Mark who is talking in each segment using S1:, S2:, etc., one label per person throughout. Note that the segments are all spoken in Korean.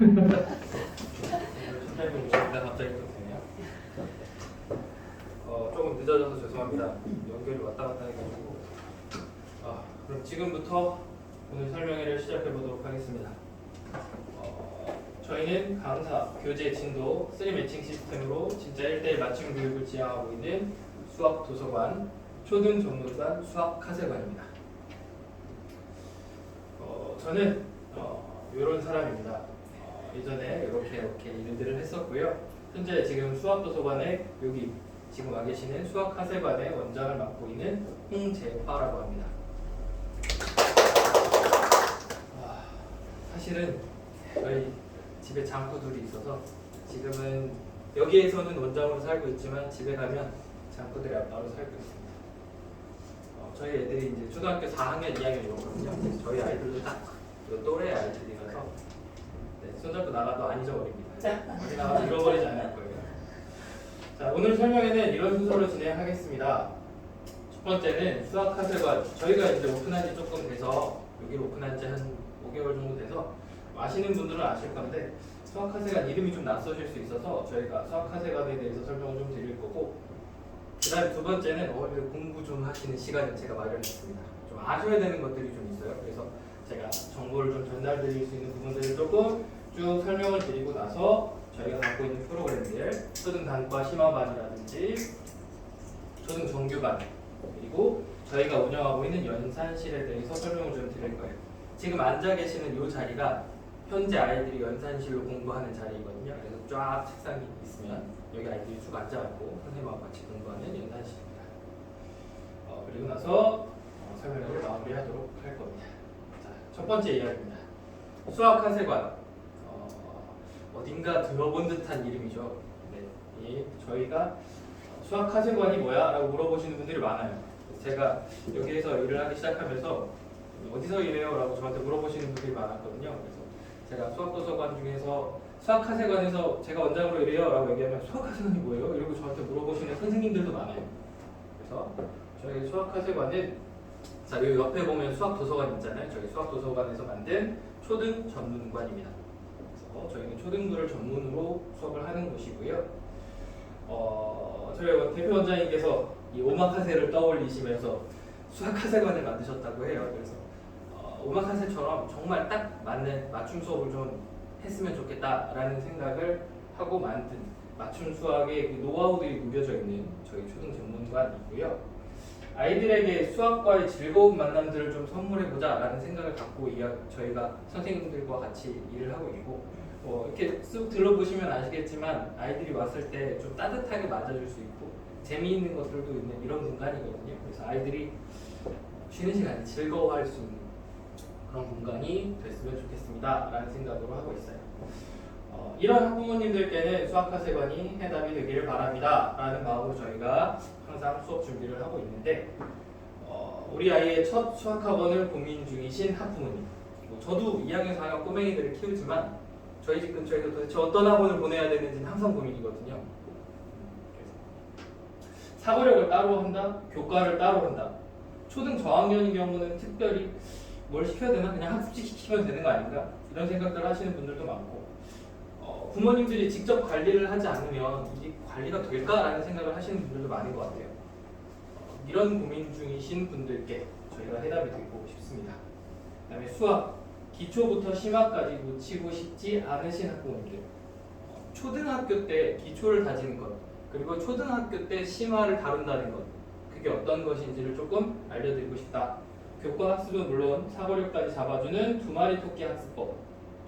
S1: 실장님 오셨습니다. 갑자기 또 되네요. 조금 늦어져서 죄송합니다. 연결이 왔다 갔다 해가지고. 그럼 지금부터 오늘 설명회를 시작해 보도록 하겠습니다. 저희는 강사, 교재, 진도, 3 매칭 시스템으로 진짜 1대1 맞춤 교육을 지향하고 있는 수학 도서관, 초등 전문관 수학 카세관입니다. 저는 이런 사람입니다. 예전에 이렇게 일들을 했었고요. 현재 지금 수학 도서관에 여기 지금 와 계시는 수학 카세관의 원장을 맡고 있는 홍재화라고 합니다. 사실은 저희 집에 장구들이 있어서 지금은 여기에서는 원장으로 살고 있지만 집에 가면 장구들의 아빠로 살고 있습니다. 저희 애들이 이제 초등학교 4학년, 2학년이거든요. 저희 아이들도 딱 또래 아이들이라서 손잡고 나가도 안 잊어버립니다. 어디 나가도 잃어버리지 않을 거예요. 자, 오늘 설명회는 이런 순서로 진행하겠습니다. 첫 번째는 수학 카세관. 저희가 이제 오픈한 지 조금 돼서 여기를 오픈한 지 한 5개월 정도 돼서 아시는 분들은 아실 건데 수학 카세관 이름이 좀 낯서실 수 있어서 저희가 수학 카세관에 대해서 설명을 좀 드릴 거고, 그 다음에 두 번째는 공부 좀 하시는 시간을 제가 마련했습니다. 좀 아셔야 되는 것들이 좀 있어요. 그래서 제가 정보를 좀 전달드릴 수 있는 부분들을 조금 쭉 설명을 드리고 나서 저희가 갖고 있는 프로그램들, 초등 단과 심화반이라든지 초등 정규반, 그리고 저희가 운영하고 있는 연산실에 대해서 설명을 좀 드릴 거예요. 지금 앉아 계시는 이 자리가 현재 아이들이 연산실로 공부하는 자리거든요. 그래서 쫙 책상이 있으면 여기 아이들이 쭉 앉아갖고 선생님하고 같이 공부하는 연산실입니다. 그리고 나서 설명을 마무리하도록 할 겁니다. 자, 첫 번째 이야기입니다. 수학 카세관. 어딘가 들어본 듯한 이름이죠. 네, 저희가 수학 카세관이 뭐야? 라고 물어보시는 분들이 많아요. 제가 여기에서 일을 하기 시작하면서 어디서 일해요? 라고 저한테 물어보시는 분들이 많았거든요. 그래서 제가 수학도서관 중에서 수학 카세관에서 제가 원장으로 일해요? 라고 얘기하면 수학 카세관이 뭐예요? 이러고 저한테 물어보시는 선생님들도 많아요. 그래서 저희 수학 카세관은, 자, 여기 옆에 보면 수학 도서관 있잖아요. 저희 수학 도서관에서 만든 초등 전문관입니다. 그래서 저희는 초등부를 전문으로 수업을 하는 곳이고요. 저희 대표 원장님께서 이 오마카세를 떠올리시면서 수학 카세관을 만드셨다고 해요. 그래서 오마카세처럼 정말 딱 맞는 맞춤 수업을 좀 했으면 좋겠다라는 생각을 하고 만든 맞춤 수학의 노하우들이 누겨져 있는 저희 초등 전문관이고요. 아이들에게 수학과의 즐거운 만남들을 좀 선물해보자 라는 생각을 갖고 저희가 선생님들과 같이 일을 하고 있고, 이렇게 쑥 들러보시면 아시겠지만 아이들이 왔을 때 좀 따뜻하게 맞아줄 수 있고 재미있는 것들도 있는 이런 공간이거든요. 그래서 아이들이 쉬는 시간에 즐거워할 수 있는 그런 공간이 됐으면 좋겠습니다 라는 생각으로 하고 있어요. 이런 학부모님들께는 수학카세관이 해답이 되기를 바랍니다 라는 마음으로 저희가 항상 수업 준비를 하고 있는데, 우리 아이의 첫 수학학원을 고민 중이신 학부모님, 저도 2학년 4학년 꼬맹이들을 키우지만 저희 집 근처에서 도대체 어떤 학원을 보내야 되는지는 항상 고민이거든요. 사고력을 따로 한다, 교과를 따로 한다. 초등 저학년인 경우는 특별히 뭘 시켜야 되나? 그냥 학습지 시키면 되는 거 아닌가? 이런 생각들 하시는 분들도 많고, 부모님들이 직접 관리를 하지 않으면 이게 관리가 될까라는 생각을 하시는 분들도 많은 것 같아요. 이런 고민 중이신 분들께 저희가 해답이 되고 싶습니다. 그 다음에 수학, 기초부터 심화까지 놓치고 싶지 않으신 학부모님들, 초등학교 때 기초를 다지는 것, 그리고 초등학교 때 심화를 다룬다는 것, 그게 어떤 것인지를 조금 알려드리고 싶다. 교과 학습은 물론 사고력까지 잡아주는 두 마리 토끼 학습법,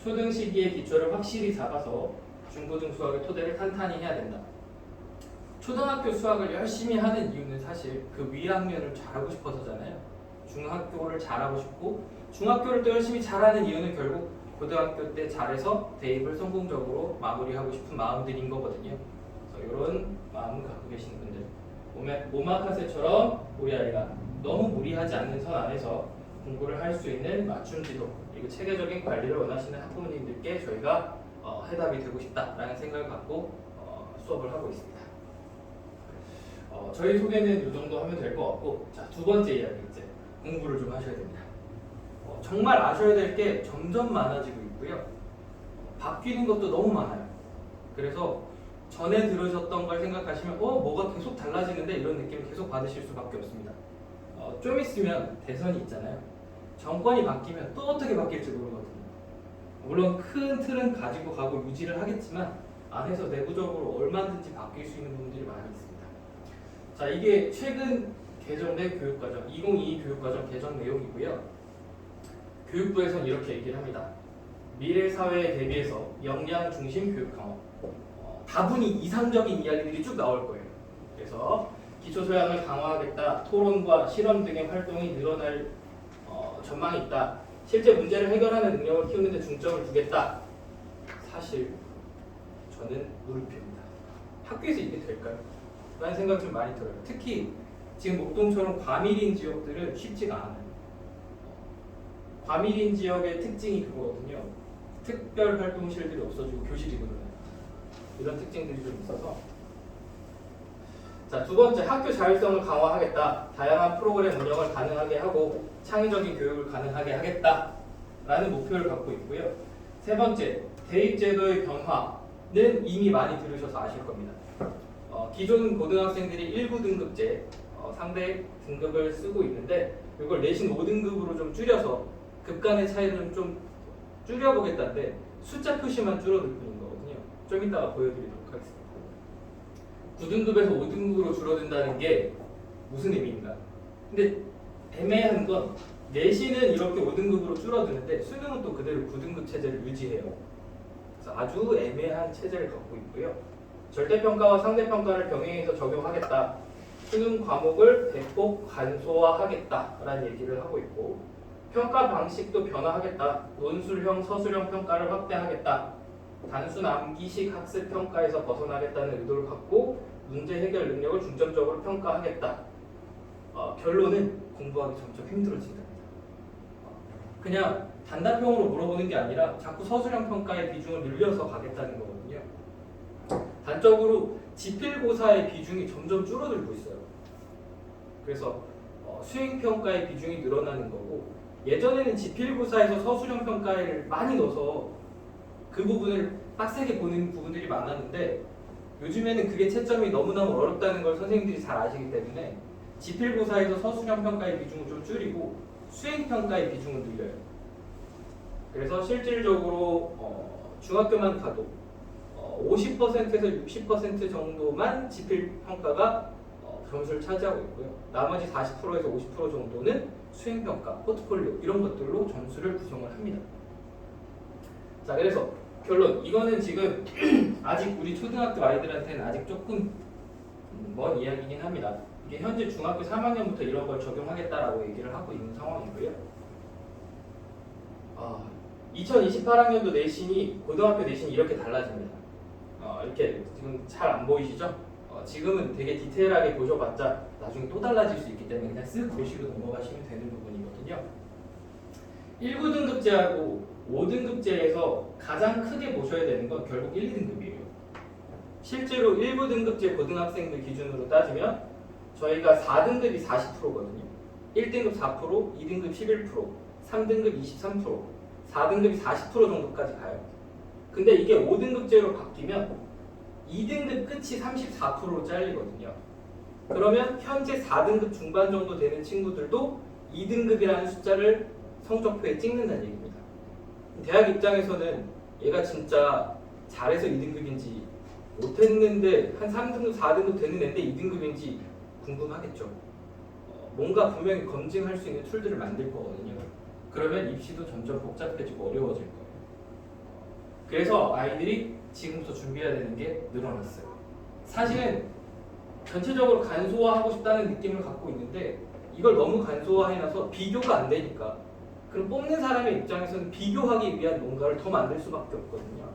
S1: 초등 시기의 기초를 확실히 잡아서 중고등 수학의 토대를 탄탄히 해야 된다. 초등학교 수학을 열심히 하는 이유는 사실 그 위 학년을 잘하고 싶어서잖아요. 중학교를 잘하고 싶고, 중학교를 또 열심히 잘하는 이유는 결국 고등학교 때 잘해서 대입을 성공적으로 마무리하고 싶은 마음들인 거거든요. 그래서 이런 마음을 갖고 계시는 분들, 오마카세처럼 우리 아이가 너무 무리하지 않는 선 안에서 공부를 할 수 있는 맞춤 지도, 그리고 체계적인 관리를 원하시는 학부모님들께 저희가 해답이 되고 싶다라는 생각을 갖고 수업을 하고 있습니다. 저희 소개는 이 정도 하면 될 것 같고, 자, 두 번째 이야기, 이제 공부를 좀 하셔야 됩니다. 정말 아셔야 될 게 점점 많아지고 있고요. 바뀌는 것도 너무 많아요. 그래서 전에 들으셨던 걸 생각하시면 뭐가 계속 달라지는데 이런 느낌을 계속 받으실 수밖에 없습니다. 좀 있으면 대선이 있잖아요. 정권이 바뀌면 또 어떻게 바뀔지 모르거든요. 물론 큰 틀은 가지고 가고 유지를 하겠지만 안에서 내부적으로 얼마든지 바뀔 수 있는 부분들이 많이 있습니다. 자, 이게 최근 개정된 교육과정 2022 교육과정 개정 내용이고요. 교육부에서는 이렇게 얘기를 합니다. 미래 사회에 대비해서 역량 중심 교육 강화. 다분히 이상적인 이야기들이 쭉 나올 거예요. 그래서 기초 소양을 강화하겠다, 토론과 실험 등의 활동이 늘어날 전망이 있다. 실제 문제를 해결하는 능력을 키우는 데 중점을 두겠다. 사실 저는 물음표입니다. 학교에서 이게 될까요? 라는 생각이 좀 많이 들어요. 특히 지금 목동처럼 과밀인 지역들은 쉽지가 않아요. 과밀인 지역의 특징이 그거거든요. 특별 활동실들이 없어지고 교실이 늘어나요. 이런 특징들이 좀 있어서. 자, 두 번째, 학교 자율성을 강화하겠다. 다양한 프로그램 운영을 가능하게 하고 창의적인 교육을 가능하게 하겠다. 라는 목표를 갖고 있고요. 세 번째, 대입제도의 변화는 이미 많이 들으셔서 아실 겁니다. 기존 고등학생들이 1구등급제 상대 등급을 쓰고 있는데 이걸 내신 5등급으로 좀 줄여서 급 간의 차이를 좀 줄여보겠다는데 숫자 표시만 줄어들 뿐인 거거든요. 좀 이따가 보여드리도록 하겠습니다. 9등급에서 5등급으로 줄어든다는 게 무슨 의미인가? 근데 애매한 건 내신은 이렇게 5등급으로 줄어드는데 수능은 또 그대로 9등급 체제를 유지해요. 그래서 아주 애매한 체제를 갖고 있고요. 절대평가와 상대평가를 병행해서 적용하겠다. 수능 과목을 대폭 간소화하겠다라는 얘기를 하고 있고 평가 방식도 변화하겠다. 논술형, 서술형 평가를 확대하겠다. 단순 암기식 학습 평가에서 벗어나겠다는 의도를 갖고 문제 해결 능력을 중점적으로 평가하겠다. 결론은 공부하기 점점 힘들어진다. 그냥 단답형으로 물어보는 게 아니라 자꾸 서술형 평가의 비중을 늘려서 가겠다는 거거든요. 단적으로 지필고사의 비중이 점점 줄어들고 있어요. 그래서 수행평가의 비중이 늘어나는 거고 예전에는 지필고사에서 서술형 평가를 많이 넣어서 그 부분을 빡세게 보는 부분들이 많았는데 요즘에는 그게 채점이 너무너무 어렵다는 걸 선생님들이 잘 아시기 때문에 지필고사에서 서술형 평가의 비중을 좀 줄이고 수행평가의 비중을 늘려요. 그래서 실질적으로 중학교만 가도 50%에서 60% 정도만 지필평가가 점수를 차지하고 있고요. 나머지 40%에서 50% 정도는 수행평가, 포트폴리오 이런 것들로 점수를 구성을 합니다. 자, 그래서 결론, 이거는 지금 아직 우리 초등학교 아이들한테는 아직 조금 먼 이야기긴 합니다. 이게 현재 중학교 3학년부터 이런 걸 적용하겠다라고 얘기를 하고 있는 상황이고요. 2028학년도 내신이 고등학교 내신이 이렇게 달라집니다. 이렇게 지금 잘 안 보이시죠? 지금은 되게 디테일하게 보셔봤자 나중에 또 달라질 수 있기 때문에 그냥 쓱 보시고 넘어가시면 되는 부분이거든요. 1구등급제하고 5등급제에서 가장 크게 보셔야 되는 건 결국 1, 2등급이에요. 실제로 1구등급제 고등학생들 기준으로 따지면 저희가 4등급이 40%거든요. 1등급 4%, 2등급 11%, 3등급 23%, 4등급이 40% 정도까지 가요. 근데 이게 5등급제로 바뀌면 2등급 끝이 34%로 잘리거든요. 그러면 현재 4등급 중반 정도 되는 친구들도 2등급이라는 숫자를 성적표에 찍는다는 얘기입니다. 대학 입장에서는 얘가 진짜 잘해서 2등급인지 못했는데 한 3등급, 4등급 되는 애인데 2등급인지 궁금하겠죠. 뭔가 분명히 검증할 수 있는 툴들을 만들 거거든요. 그러면 입시도 점점 복잡해지고 어려워질 거예요. 그래서 아이들이 지금부터 준비해야 되는 게 늘어났어요. 사실은 전체적으로 간소화하고 싶다는 느낌을 갖고 있는데 이걸 너무 간소화해놔서 비교가 안 되니까 그럼 뽑는 사람의 입장에서는 비교하기 위한 뭔가를 더 만들 수밖에 없거든요.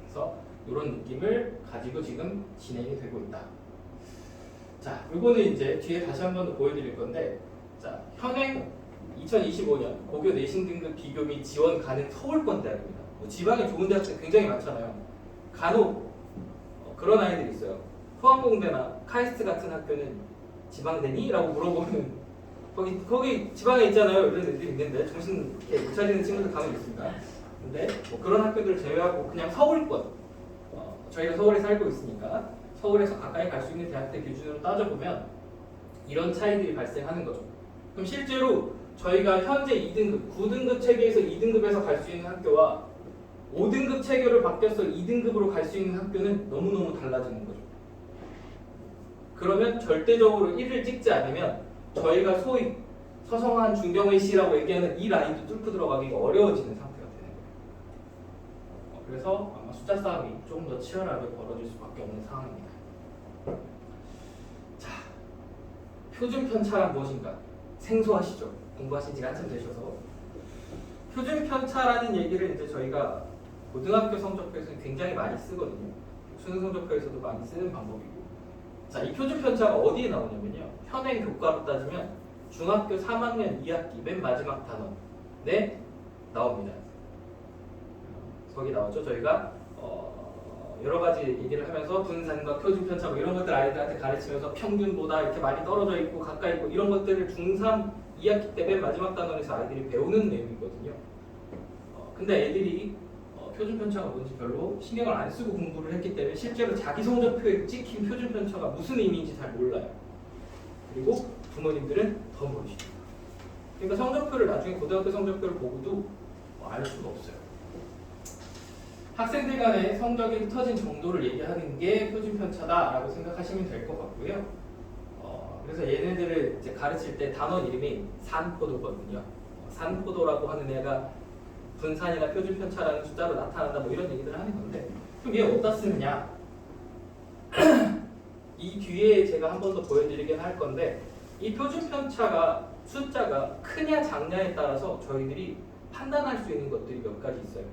S1: 그래서 이런 느낌을 가지고 지금 진행이 되고 있다. 자, 이거는 이제 뒤에 다시 한 번 더 보여드릴 건데, 자, 현행 2025년 고교 내신 등급 비교 및 지원 가능 서울권 대학입니다. 지방에 좋은 대학생 굉장히 많잖아요. 간혹 그런 아이들이 있어요. 포항공대나 카이스트 같은 학교는 지방대니? 라고 물어보면 거기 지방에 있잖아요. 이런 애들이 있는데 정신 이렇게 못 차리는 친구들 가만히 있습니다. 근데 뭐 그런 학교들을 제외하고 그냥 서울권, 저희가 서울에 살고 있으니까 서울에서 가까이 갈 수 있는 대학들 기준으로 따져보면 이런 차이들이 발생하는 거죠. 그럼 실제로 저희가 현재 2등급, 9등급 체계에서 2등급에서 갈 수 있는 학교와 5등급 체계로 바뀌어서 2등급으로 갈 수 있는 학교는 너무너무 달라지는 거죠. 그러면 절대적으로 1을 찍지 않으면 저희가 소위 서성한 중경의 시라고 얘기하는 이 라인도 뚫고 들어가기가 어려워지는 상태가 되는 거예요. 그래서 아마 숫자 싸움이 조금 더 치열하게 벌어질 수밖에 없는 상황입니다. 자, 표준 편차란 무엇인가? 생소하시죠? 공부하신 지가 한참 되셔서. 표준 편차라는 얘기를 이제 저희가 고등학교 성적표에서는 굉장히 많이 쓰거든요. 수능 성적표에서도 많이 쓰는 방법이고. 자, 이 표준 편차가 어디에 나오냐면요. 현행 교과로 따지면 중학교 3학년 2학기 맨 마지막 단원에 나옵니다. 거기 나오죠. 저희가 여러 가지 얘기를 하면서 분산과 표준 편차 뭐 이런 것들 아이들한테 가르치면서 평균보다 이렇게 많이 떨어져 있고 가까이 있고 이런 것들을 중3 2학기 때 맨 마지막 단원에서 아이들이 배우는 내용이거든요. 근데 애들이 표준 편차가 뭔지 별로 신경을 안 쓰고 공부를 했기 때문에 실제로 자기 성적표에 찍힌 표준 편차가 무슨 의미인지 잘 몰라요. 그리고 부모님들은 더 모르시죠. 그러니까 성적표를 나중에 고등학교 성적표를 보고도 알 수가 없어요. 학생들 간의 성적이 흩어진 정도를 얘기하는 게 표준 편차다라고 생각하시면 될 것 같고요. 그래서 얘네들을 이제 가르칠 때 단원 이름이 산포도거든요. 산포도라고 하는 애가 분산이나 표준 편차라는 숫자로 나타난다 뭐 이런 얘기들을 하는 건데 그럼 얘 어디다 쓰느냐? 이 뒤에 제가 한 번 더 보여드리긴 할 건데 이 표준 편차가 숫자가 크냐 작냐에 따라서 저희들이 판단할 수 있는 것들이 몇 가지 있어요.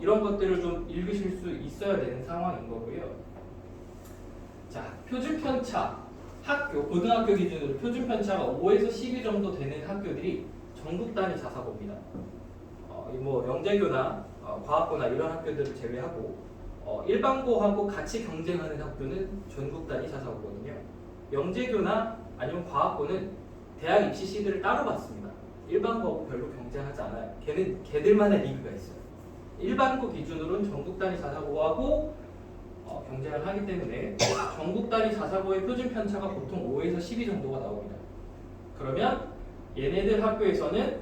S1: 이런 것들을 좀 읽으실 수 있어야 되는 상황인 거고요. 자, 표준 편차 학교, 고등학교 기준으로 표준 편차가 5에서 10이 정도 되는 학교들이 전국 단위 자사고입니다. 뭐 영재교나 과학고나 이런 학교들을 제외하고 일반고하고 같이 경쟁하는 학교는 전국 단위 자사고거든요. 영재교나 아니면 과학고는 대학 입시 시드를 따로 받습니다. 일반고하고 별로 경쟁하지 않아요. 걔들만의 리그가 있어요. 일반고 기준으로는 전국 단위 자사고하고 경쟁을 하기 때문에 전국 단위 자사고의 표준 편차가 보통 5에서 12 정도가 나옵니다. 그러면 얘네들 학교에서는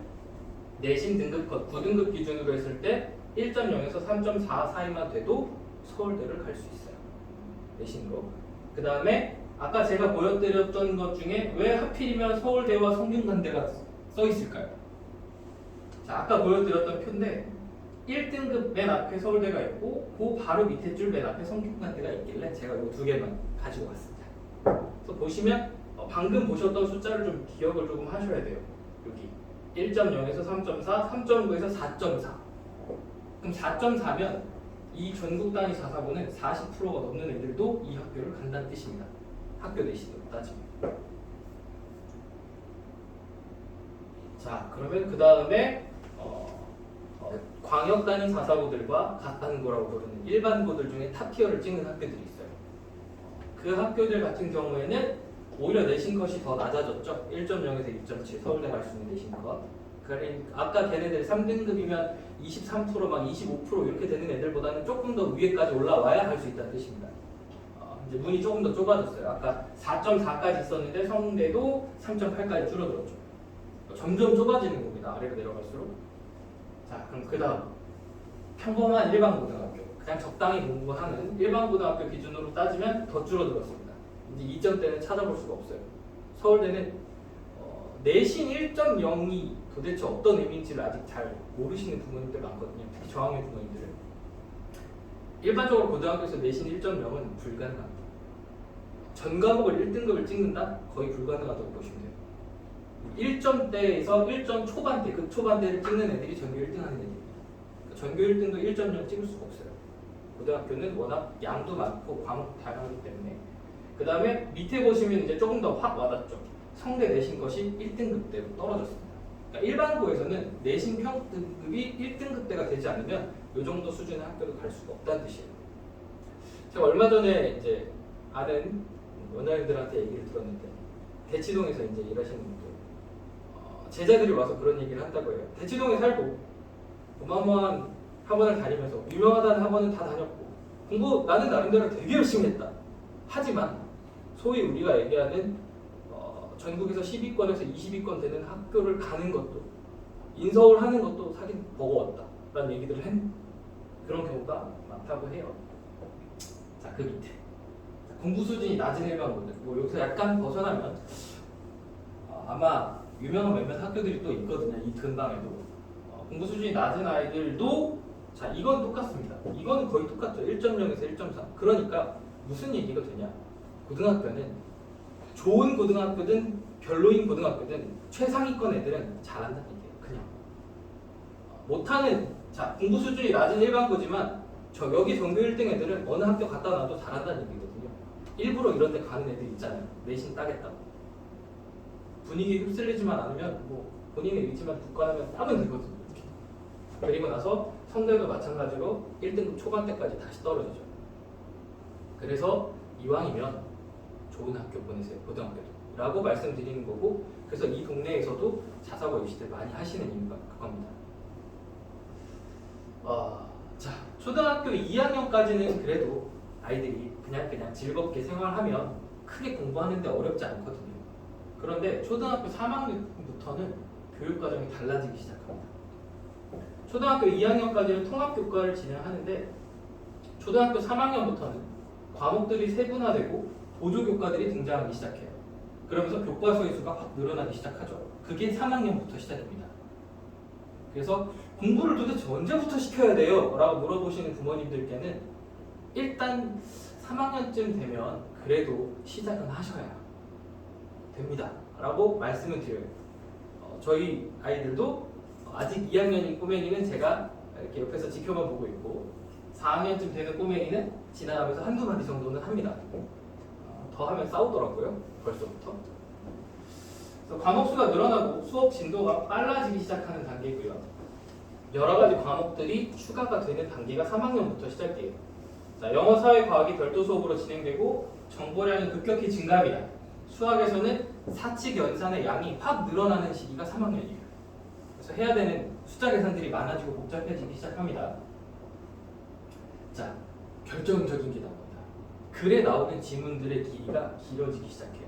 S1: 내신 등급컷 9등급 기준으로 했을 때 1.0에서 3.4 사이만 돼도 서울대를 갈 수 있어요. 내신으로. 그 다음에 아까 제가 보여드렸던 것 중에 왜 하필이면 서울대와 성균관대가 써 있을까요? 자, 아까 보여드렸던 표인데 1등급 맨 앞에 서울대가 있고 그 바로 밑에 줄 맨 앞에 성균관대가 있길래 제가 이 두 개만 가지고 왔습니다. 그래서 보시면 방금 보셨던 숫자를 좀 기억을 조금 하셔야 돼요. 여기 1.0에서 3.4, 3.9에서 4.4. 그럼 4.4면 이 전국 단위 자사고는 40%가 넘는 애들도 이 학교를 간다는 뜻입니다. 학교 내신으로 따지면. 자, 그러면 그 다음에 광역 단위 자사고들과 같단고라고 부르는 일반고들 중에 탑티어를 찍는 학교들이 있어요. 그 학교들 같은 경우에는 오히려 내신 컷이 더 낮아졌죠. 1.0에서 2.7 서울대 갈 수 있는 내신 컷. 그러니까 아까 걔네들 3등급이면 23% 막 25% 이렇게 되는 애들보다는 조금 더 위에까지 올라와야 할 수 있다는 뜻입니다. 이제 문이 조금 더 좁아졌어요. 아까 4.4까지 있었는데 성대도 3.8까지 줄어들었죠. 점점 좁아지는 겁니다. 아래로 내려갈수록. 자, 그럼 그 다음 평범한 일반 고등학교, 그냥 적당히 공부하는 일반 고등학교 기준으로 따지면 더 줄어들었습니다. 이제 2점대는 찾아볼 수가 없어요. 서울대는 내신 1.0이 도대체 어떤 의미인지를 아직 잘 모르시는 부모님들 많거든요. 특히 저학년 부모님들은. 일반적으로 고등학교에서 내신 1.0은 불가능합니다. 전 과목을 1등급을 찍는다? 거의 불가능하다고 보시면 돼요. 1점대에서 1점 초반대, 극초반대를 찍는 애들이 전교 1등 하는 애들입니다. 전교 1등도 1.0 찍을 수가 없어요. 고등학교는 워낙 양도 많고 과목도 다양하기 때문에. 그 다음에 밑에 보시면 이제 조금 더 확 와닿죠. 성대 내신 것이 1등급대로 떨어졌습니다. 그러니까 일반고에서는 내신 평등급이 1등급대가 되지 않으면 이 정도 수준의 학교도 갈 수가 없다는 뜻이에요. 제가 얼마 전에 이제 아는 원장님들한테 얘기를 들었는데 대치동에서 이제 일하시는 분들 제자들이 와서 그런 얘기를 한다고 해요. 대치동에 살고 어마어마한 학원을 다니면서 유명하다는 학원은 다 다녔고 공부 나는 나름대로 되게 열심히 했다. 하지만 소위 우리가 얘기하는 전국에서 10위권에서 20위권 되는 학교를 가는 것도 인서울 하는 것도 사실 버거웠다 라는 얘기들을 했 그런 경우가 많다고 해요. 자, 그 밑에 공부 수준이 낮은 일반고들 뭐 여기서 약간 벗어나면 아마 유명한 몇몇 학교들이 또 있거든요. 이 근방에도 공부 수준이 낮은 아이들도 자 이건 똑같습니다. 이건 거의 똑같죠. 1.0에서 1.3 그러니까 무슨 얘기가 되냐 고등학교는 좋은 고등학교든 별로인 고등학교든 최상위권 애들은 잘한다는 얘기예요. 그냥 못하는 자 공부 수준이 낮은 일반고지만 저 여기 전교 1등 애들은 어느 학교 갖다 놔도 잘한다는 얘기거든요. 일부러 이런 데 가는 애들 있잖아요. 내신 따겠다고 분위기에 휩쓸리지만 않으면 뭐 본인의 의지만 굳건하면 따면 되거든요. 그리고 나서 성적도 마찬가지로 1등급 초반대까지 다시 떨어지죠. 그래서 이왕이면 좋은 학교 보내세요. 고등학교도 라고 말씀드리는 거고 그래서 이 동네에서도 자사고 입시들 많이 하시는 이유가 그겁니다. 자 초등학교 2학년까지는 그래도 아이들이 그냥 즐겁게 생활하면 크게 공부하는데 어렵지 않거든요. 그런데 초등학교 3학년부터는 교육과정이 달라지기 시작합니다. 초등학교 2학년까지는 통합교과를 진행하는데 초등학교 3학년부터는 과목들이 세분화되고 보조교과들이 등장하기 시작해요. 그러면서 교과서의 수가 확 늘어나기 시작하죠. 그게 3학년부터 시작입니다. 그래서 공부를 도대체 언제부터 시켜야 돼요? 라고 물어보시는 부모님들께는 일단 3학년쯤 되면 그래도 시작은 하셔야 됩니다. 라고 말씀을 드려요. 저희 아이들도 아직 2학년인 꼬맹이는 제가 이렇게 옆에서 지켜만 보고 있고 4학년쯤 되는 꼬맹이는 지나가면서 한두 마디 정도는 합니다. 더 하면 싸우더라고요. 벌써부터. 그래서 과목 수가 늘어나고 수업 진도가 빨라지기 시작하는 단계고요. 여러 가지 과목들이 추가가 되는 단계가 3학년부터 시작돼요. 자, 영어, 사회, 과학이 별도 수업으로 진행되고 정보량이 급격히 증가합니다. 수학에서는 사칙 연산의 양이 확 늘어나는 시기가 3학년이에요. 그래서 해야 되는 숫자 계산들이 많아지고 복잡해지기 시작합니다. 자, 결정적인 게 나옵니다. 글에 나오는 지문들의 길이가 길어지기 시작해요.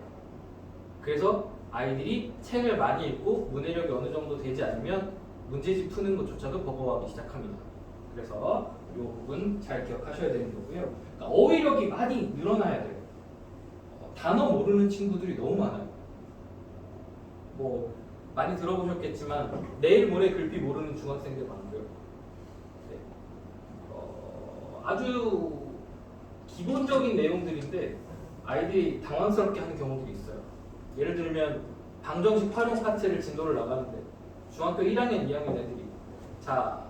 S1: 그래서 아이들이 책을 많이 읽고 문해력이 어느 정도 되지 않으면 문제집 푸는 것조차도 버거워하기 시작합니다. 그래서 이 부분 잘 기억하셔야 되는 거고요. 그러니까 어휘력이 많이 늘어나야 돼요. 단어 모르는 친구들이 너무 많아요. 뭐 많이 들어보셨겠지만 내일 모레 글귀 모르는 중학생들 많고요. 네. 아주 기본적인 내용들인데 아이들이 당황스럽게 하는 경우들이 있어요. 예를 들면 방정식 활용 파트를 진도를 나가는데 중학교 1학년, 2학년 애들이 자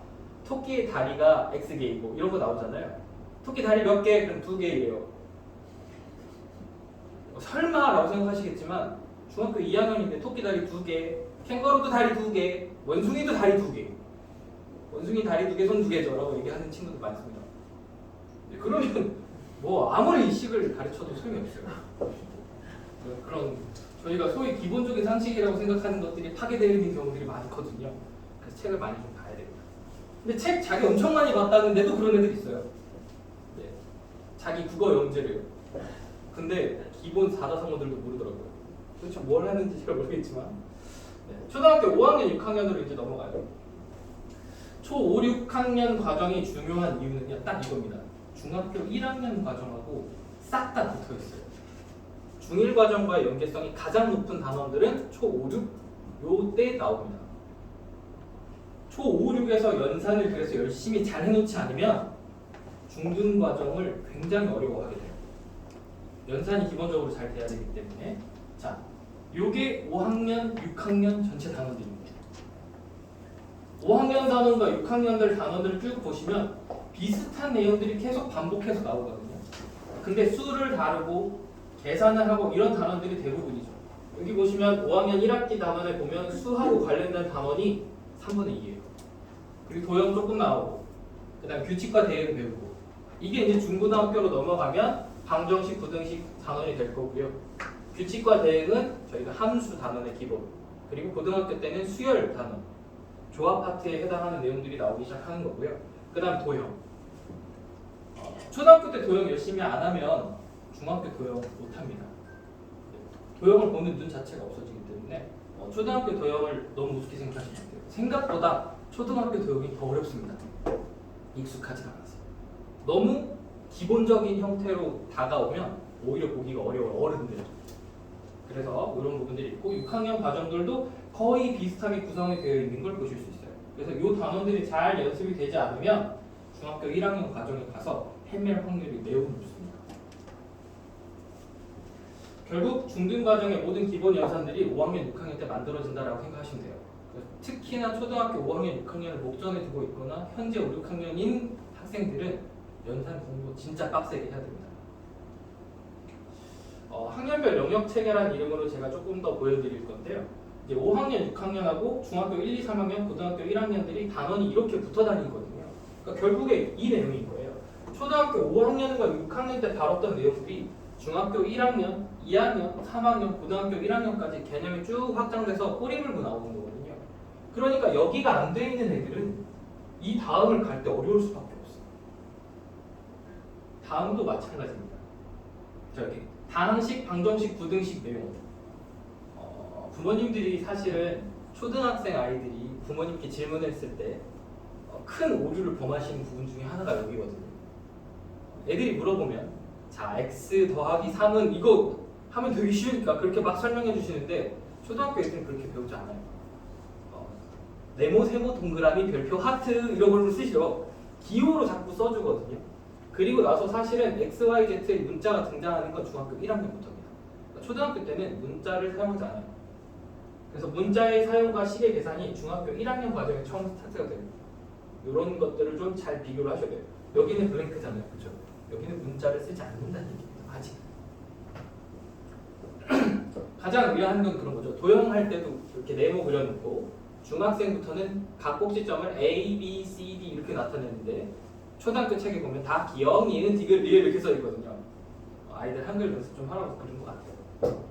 S1: 토끼의 다리가 X개이고 이런 거 나오잖아요. 토끼 다리 몇 개? 그럼 2개예요. 설마 라고 생각하시겠지만 중학교 2학년인데 토끼 다리 2개, 캥거루도 다리 2개, 원숭이도 다리 2개. 원숭이 다리 2개, 손 2개죠 라고 얘기하는 친구도 많습니다. 그러면 뭐 아무리 식을 가르쳐도 소용이 없어요. 그런 저희가 소위 기본적인 상식이라고 생각하는 것들이 파괴되는 경우들이 많거든요. 그래서 책을 많이 좀 봐야 됩니다. 근데 책 자기 엄청 많이 봤다는데도 그런 애들 있어요. 네. 자기 국어 영재래요. 근데 기본 사자성어들도 모르더라고요. 도대체 뭘 하는지 잘 모르겠지만 네. 초등학교 5학년, 6학년으로 이제 넘어가요. 초 5, 6학년 과정이 중요한 이유는요. 딱 이겁니다. 중학교 1학년 과정하고 싹 다 붙어 있어요. 중1 과정과의 연계성이 가장 높은 단원들은 초 5, 6 요때 나옵니다. 초 5, 6에서 연산을 그래서 열심히 잘 해놓지 않으면 중등 과정을 굉장히 어려워하게 돼요. 연산이 기본적으로 잘 돼야 되기 때문에 자, 요게 5학년, 6학년 전체 단원들입니다. 5학년 단원과 6학년들 단원들을 쭉 보시면 비슷한 내용들이 계속 반복해서 나오거든요. 근데 수를 다루고 계산을 하고 이런 단원들이 대부분이죠. 여기 보시면 5학년 1학기 단원에 보면 수하고 관련된 단원이 3분의 2예요. 그리고 도형 조금 나오고 그 다음 규칙과 대응 배우고 이게 이제 중고등학교로 넘어가면 방정식, 부등식 단원이 될 거고요. 규칙과 대응은 저희가 함수 단원의 기본 그리고 고등학교 때는 수열 단원 조합 파트에 해당하는 내용들이 나오기 시작하는 거고요. 그 다음 도형. 초등학교 때 도형 열심히 안 하면 중학교 도형 못합니다. 도형을 보는 눈 자체가 없어지기 때문에 초등학교 도형을 너무 우습게 생각하시면 안 돼요. 생각보다 초등학교 도형이 더 어렵습니다. 익숙하지 않아서. 너무 기본적인 형태로 다가오면 오히려 보기가 어려워요. 어른들. 그래서 이런 부분들이 있고 6학년 과정들도 거의 비슷하게 구성이 되어 있는 걸 보실 수 있어요. 그래서 이 단원들이 잘 연습이 되지 않으면 중학교 1학년 과정에 가서 헤맬 확률이 매우 높습니다. 결국 중등 과정의 모든 기본 연산들이 5학년, 6학년 때 만들어진다라고 생각하시면 돼요. 특히나 초등학교 5학년, 6학년을 목전에 두고 있거나 현재 5, 6학년인 학생들은 연산 공부 진짜 빡세게 해야 됩니다. 학년별 영역 체계라는 이름으로 제가 조금 더 보여드릴 건데요. 이제 5학년, 6학년하고 중학교 1, 2, 3학년, 고등학교 1학년들이 단원이 이렇게 붙어 다니거든요. 그러니까 결국에 이 내용인 거예요. 초등학교 5학년과 6학년 때 다뤘던 내용들이 중학교 1학년, 2학년, 3학년, 고등학교 1학년까지 개념이 쭉 확장돼서 꼬리 물고 나오는 거거든요. 그러니까 여기가 안 돼 있는 애들은 이 다음을 갈 때 어려울 수밖에 없어요. 다음도 마찬가지입니다. 저기 단항식, 방정식, 부등식 내용. 부모님들이 사실은 초등학생 아이들이 부모님께 질문했을 때 큰 오류를 범하시는 부분 중에 하나가 여기거든요. 애들이 물어보면 자 x 더하기 3은 이거 하면 되게 쉬우니까 그렇게 막 설명해 주시는데 초등학교 애들은 그렇게 배우지 않아요. 네모, 세모, 동그라미, 별표, 하트 이런 걸로 쓰시죠. 기호로 자꾸 써주거든요. 그리고 나서 사실은 x, y, z의 문자가 등장하는 건 중학교 1학년부터입니다. 그러니까 초등학교 때는 문자를 사용하지 않아요. 그래서 문자의 사용과 시계 계산이 중학교 1학년 과정에 처음 스타트가 됩니다. 이런 것들을 좀 잘 비교를 하셔야 돼요. 여기는 블랭크잖아요. 그렇죠? 여기는 문자를 쓰지 않는다는 얘기입니다. 아직. 가장 위험한 건 그런 거죠. 도형할 때도 이렇게 네모 그려놓고 중학생부터는 각 꼭지점을 A, B, C, D 이렇게 나타내는데 초등학교 책에 보면 다 기역, 니은, 디귿, 리을 이렇게 써 있거든요. 아이들 한글 연습 좀 하라고 그런 것 같아요.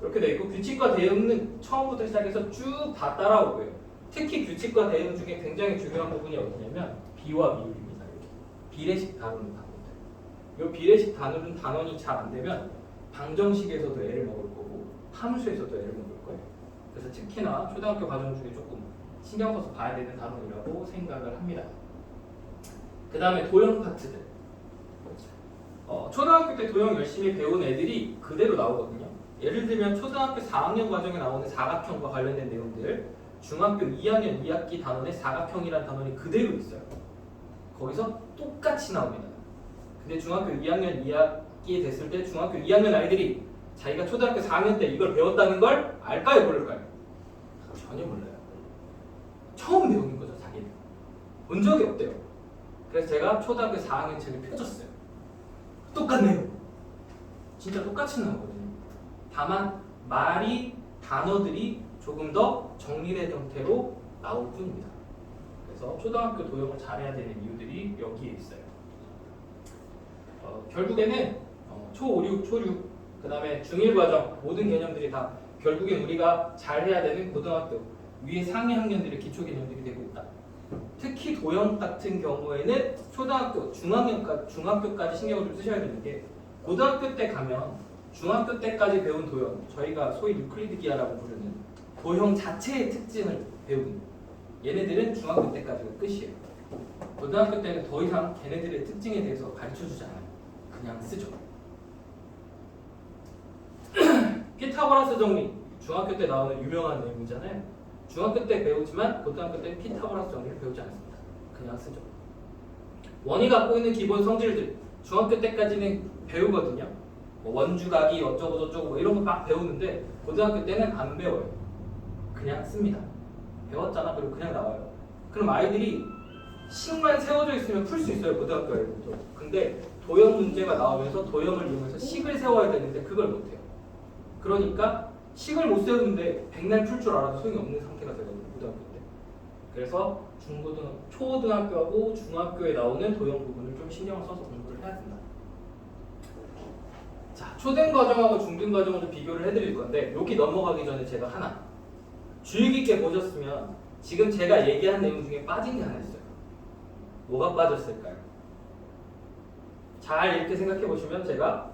S1: 이렇게 돼 있고 규칙과 대응은 처음부터 시작해서 쭉 다 따라오고요. 특히 규칙과 대응 중에 굉장히 중요한 부분이 어디냐면 비와 미율입니다. 이렇게. 비례식 다루는 단원들. 이 비례식 다루는 단원이 잘 안 되면 방정식에서도 애를 먹을 거고 함수에서도 애를 먹을 거예요. 그래서 특히나 초등학교 과정 중에 조금 신경 써서 봐야 되는 단원이라고 생각을 합니다. 그 다음에 도형 파트들. 초등학교 때 도형 열심히 배운 애들이 그대로 나오거든요. 예를 들면 초등학교 4학년 과정에 나오는 사각형과 관련된 내용들 중학교 2학년 2학기 단원에 사각형이라는 단원이 그대로 있어요. 거기서 똑같이 나옵니다. 근데 중학교 2학년 2학기에 됐을 때 중학교 2학년 아이들이 자기가 초등학교 4학년 때 이걸 배웠다는 걸 알까요? 모를까요? 전혀 몰라요. 처음 배우는 거죠. 자기는. 본 적이 없대요. 그래서 제가 초등학교 4학년 책을 펴줬어요. 똑같네요. 진짜 똑같이 나오거든요. 다만 말이 단어들이 조금 더 정리된 형태로 나올 뿐입니다. 그래서 초등학교 도형을 잘해야 되는 이유들이 여기에 있어요. 결국에는 초5, 6, 그 다음에 중1 과정 모든 개념들이 다 결국엔 우리가 잘해야 되는 고등학교 위에 상위 학년들의 기초 개념들이 되고 있다. 특히 도형 같은 경우에는 초등학교, 중학교까지 신경을 좀 쓰셔야 되는 게 고등학교 때 가면 중학교 때까지 배운 도형, 저희가 소위 유클리드 기하라고 부르는 도형 자체의 특징을 배우는 얘네들은 중학교 때까지가 끝이에요. 고등학교 때는 더 이상 걔네들의 특징에 대해서 가르쳐주지 않아요. 그냥 쓰죠. 피타고라스 정리, 중학교 때 나오는 유명한 내용이잖아요. 중학교 때 배우지만 고등학교 때 피타고라스 정리를 배우지 않습니다. 그냥 쓰죠. 원이 갖고 있는 기본 성질들, 중학교 때까지는 배우거든요. 원주각이 어쩌고 저쩌고 이런 거 막 배우는데 고등학교 때는 안 배워요. 그냥 씁니다. 배웠잖아. 그리고 그냥 나와요. 그럼 아이들이 식만 세워져 있으면 풀 수 있어요. 고등학교 아이들도. 근데 도형 문제가 나오면서 도형을 이용해서 식을 세워야 되는데 그걸 못해요. 그러니까 식을 못 세우는데 백날 풀 줄 알아도 소용이 없는 상태가 되거든요. 고등학교 때. 그래서 초등학교하고 중학교에 나오는 도형 부분을 좀 신경을 써서 공부를 해야 된다. 자, 초등 과정하고 중등 과정을 좀 비교를 해드릴 건데 여기 넘어가기 전에 제가 하나 주의 깊게 보셨으면 지금 제가 얘기한 내용 중에 빠진 게 하나 있어요. 뭐가 빠졌을까요? 잘 이렇게 생각해 보시면 제가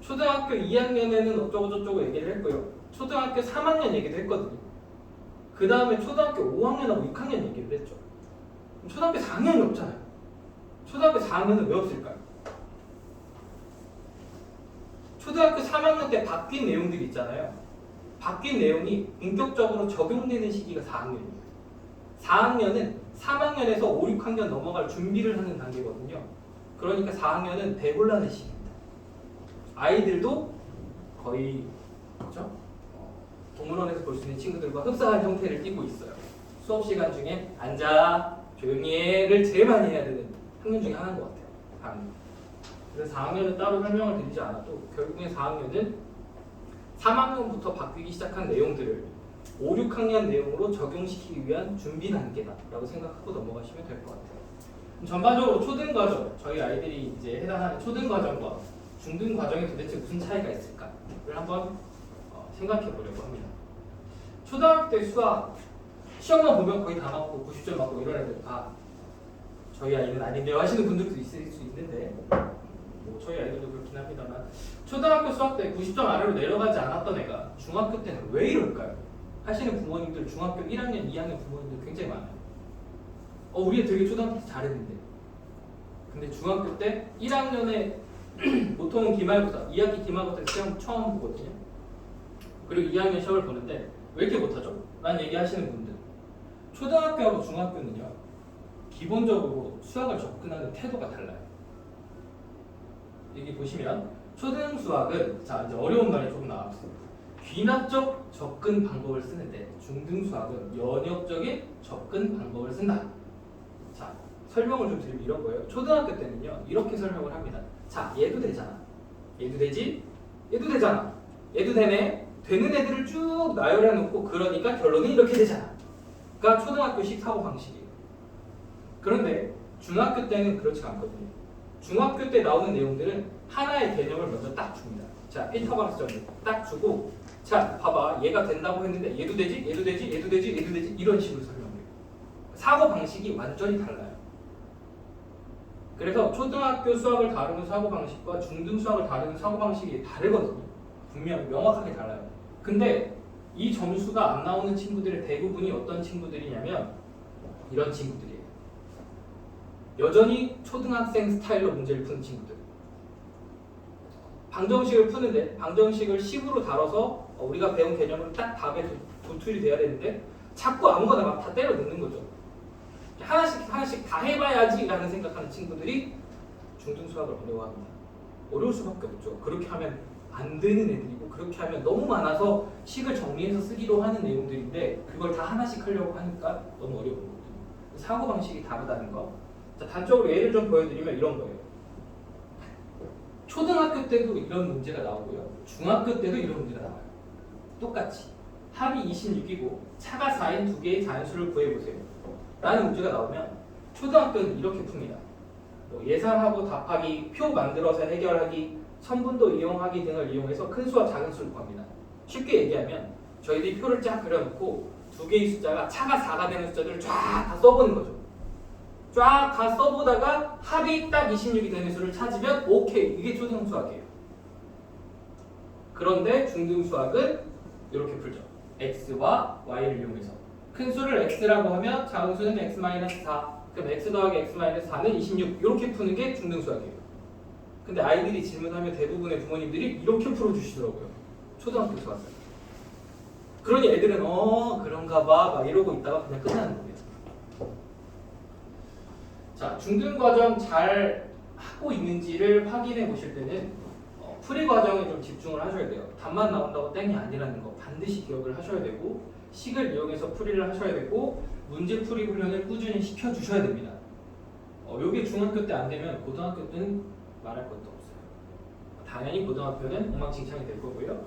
S1: 초등학교 2학년에는 어쩌고저쩌고 얘기를 했고요. 초등학교 3학년 얘기도 했거든요. 그 다음에 초등학교 5학년하고 6학년 얘기를 했죠. 그럼 초등학교 4학년이 없잖아요. 초등학교 4학년은 왜 없을까요? 초등학교 3학년 때 바뀐 내용들이 있잖아요. 바뀐 내용이 본격적으로 적용되는 시기가 4학년이에요. 4학년은 3학년에서 5, 6학년 넘어갈 준비를 하는 단계거든요. 그러니까 4학년은 대혼란의 시기입니다. 아이들도 거의 그렇죠? 동물원에서 볼 수 있는 친구들과 흡사한 형태를 띠고 있어요. 수업 시간 중에 앉아 조용히 해를 제일 많이 해야 되는 학년 중에 하나인 것 같아요. 4학년. 그래서 4학년은 따로 설명을 드리지 않아도 결국에 4학년은 3학년부터 바뀌기 시작한 내용들을 5, 6학년 내용으로 적용시키기 위한 준비 단계다라고 생각하고 넘어가시면 될 것 같아요. 전반적으로 초등과정, 저희 아이들이 이제 해당하는 초등과정과 중등과정이 도대체 무슨 차이가 있을까를 한번 생각해 보려고 합니다. 초등학교 때 수학 시험만 보면 거의 다 맞고 90점 맞고 이런 애들 다 저희 아이는 아닌데요 하시는 분들도 있을 수 있는데 뭐 저희 아이들도 그렇긴 합니다만 초등학교 수학 때 90점 아래로 내려가지 않았던 애가 중학교 때는 왜 이럴까요? 하시는 부모님들 중학교 1학년, 2학년 부모님들 굉장히 많아요. 우리 애 되게 초등학교 때 잘했는데 근데 중학교 때 1학년에 보통은 기말고사, 2학기 기말고사 시험 처음 보거든요. 그리고 2학년 시험을 보는데 왜 이렇게 못하죠? 라는 얘기 하시는 분들 초등학교하고 중학교는요 기본적으로 수학을 접근하는 태도가 달라요. 여기 보시면 초등 수학은 자 이제 어려운 말이 조금 나왔어요. 귀납적 접근 방법을 쓰는데 중등 수학은 연역적인 접근 방법을 쓴다. 자 설명을 좀 드리면 이런 거예요. 초등학교 때는요 이렇게 설명을 합니다. 자 얘도 되잖아. 얘도 되지? 얘도 되잖아. 얘도 되네. 되는 애들을 쭉 나열해 놓고 그러니까 결론은 이렇게 되잖아. 그러니까 초등학교식 사고 방식이에요. 그런데 중학교 때는 그렇지 않거든요. 중학교 때 나오는 내용들은 하나의 개념을 먼저 딱 줍니다. 자, 피타고라스 정리 딱 주고 자, 봐봐. 얘가 된다고 했는데 얘도 되지? 얘도 되지? 얘도 되지? 얘도 되지? 이런 식으로 설명해요. 사고 방식이 완전히 달라요. 그래서 초등학교 수학을 다루는 사고 방식과 중등 수학을 다루는 사고 방식이 다르거든요. 분명 명확하게 달라요. 근데 이 점수가 안 나오는 친구들의 대부분이 어떤 친구들이냐면 이런 친구들이에요. 여전히 초등학생 스타일로 문제를 푸는 친구들. 방정식을 푸는데 방정식을 식으로 다뤄서 우리가 배운 개념을 딱 답에 도출이 돼야 되는데 자꾸 아무거나 막 다 때려 넣는 거죠. 하나씩 다 해봐야지 라는 생각하는 친구들이 중등 수학을 어려워합니다. 어려울 수밖에 없죠. 그렇게 하면 안 되는 애들이고 그렇게 하면 너무 많아서 식을 정리해서 쓰기로 하는 내용들인데 그걸 다 하나씩 하려고 하니까 너무 어려운 거거든요. 사고방식이 다르다는 거. 자, 단적으로 예를 좀 보여드리면 이런 거예요. 초등학교 때도 이런 문제가 나오고요. 중학교 때도 이런 문제가 나와요. 똑같이 합이 26이고 차가 4인 두 개의 자연수를 구해보세요. 라는 문제가 나오면 초등학교는 이렇게 풉니다. 예상하고 답하기, 표 만들어서 해결하기, 선분도 이용하기 등을 이용해서 큰 수와 작은 수를 구합니다. 쉽게 얘기하면 저희들이 표를 쫙 그려놓고 두 개의 숫자가 차가 4가 되는 숫자들을 쫙 다 써보는 거죠. 쫙 다 써보다가 합이 딱 26이 되는 수를 찾으면 오케이, 이게 초등 수학이에요. 그런데 중등 수학은 이렇게 풀죠. x와 y를 이용해서 큰 수를 x라고 하면 작은 수는 x-4, 그럼 x 더하기 x-4는 26 이렇게 푸는 게 중등 수학이에요. 근데 아이들이 질문하면 대부분의 부모님들이 이렇게 풀어주시더라고요. 초등학교 수학을. 그러니 애들은 그런가 봐 막 이러고 있다가 그냥 끝나는 거예요. 자, 중등 과정 잘 하고 있는지를 확인해 보실 때는 풀이 과정에 좀 집중을 하셔야 돼요. 답만 나온다고 땡이 아니라는 거 반드시 기억을 하셔야 되고 식을 이용해서 풀이를 하셔야 되고 문제 풀이 훈련을 꾸준히 시켜주셔야 됩니다. 요게 중학교 때 안 되면 고등학교 때는 말할 것도 없어요. 당연히 고등학교는 엉망진창이 될 거고요.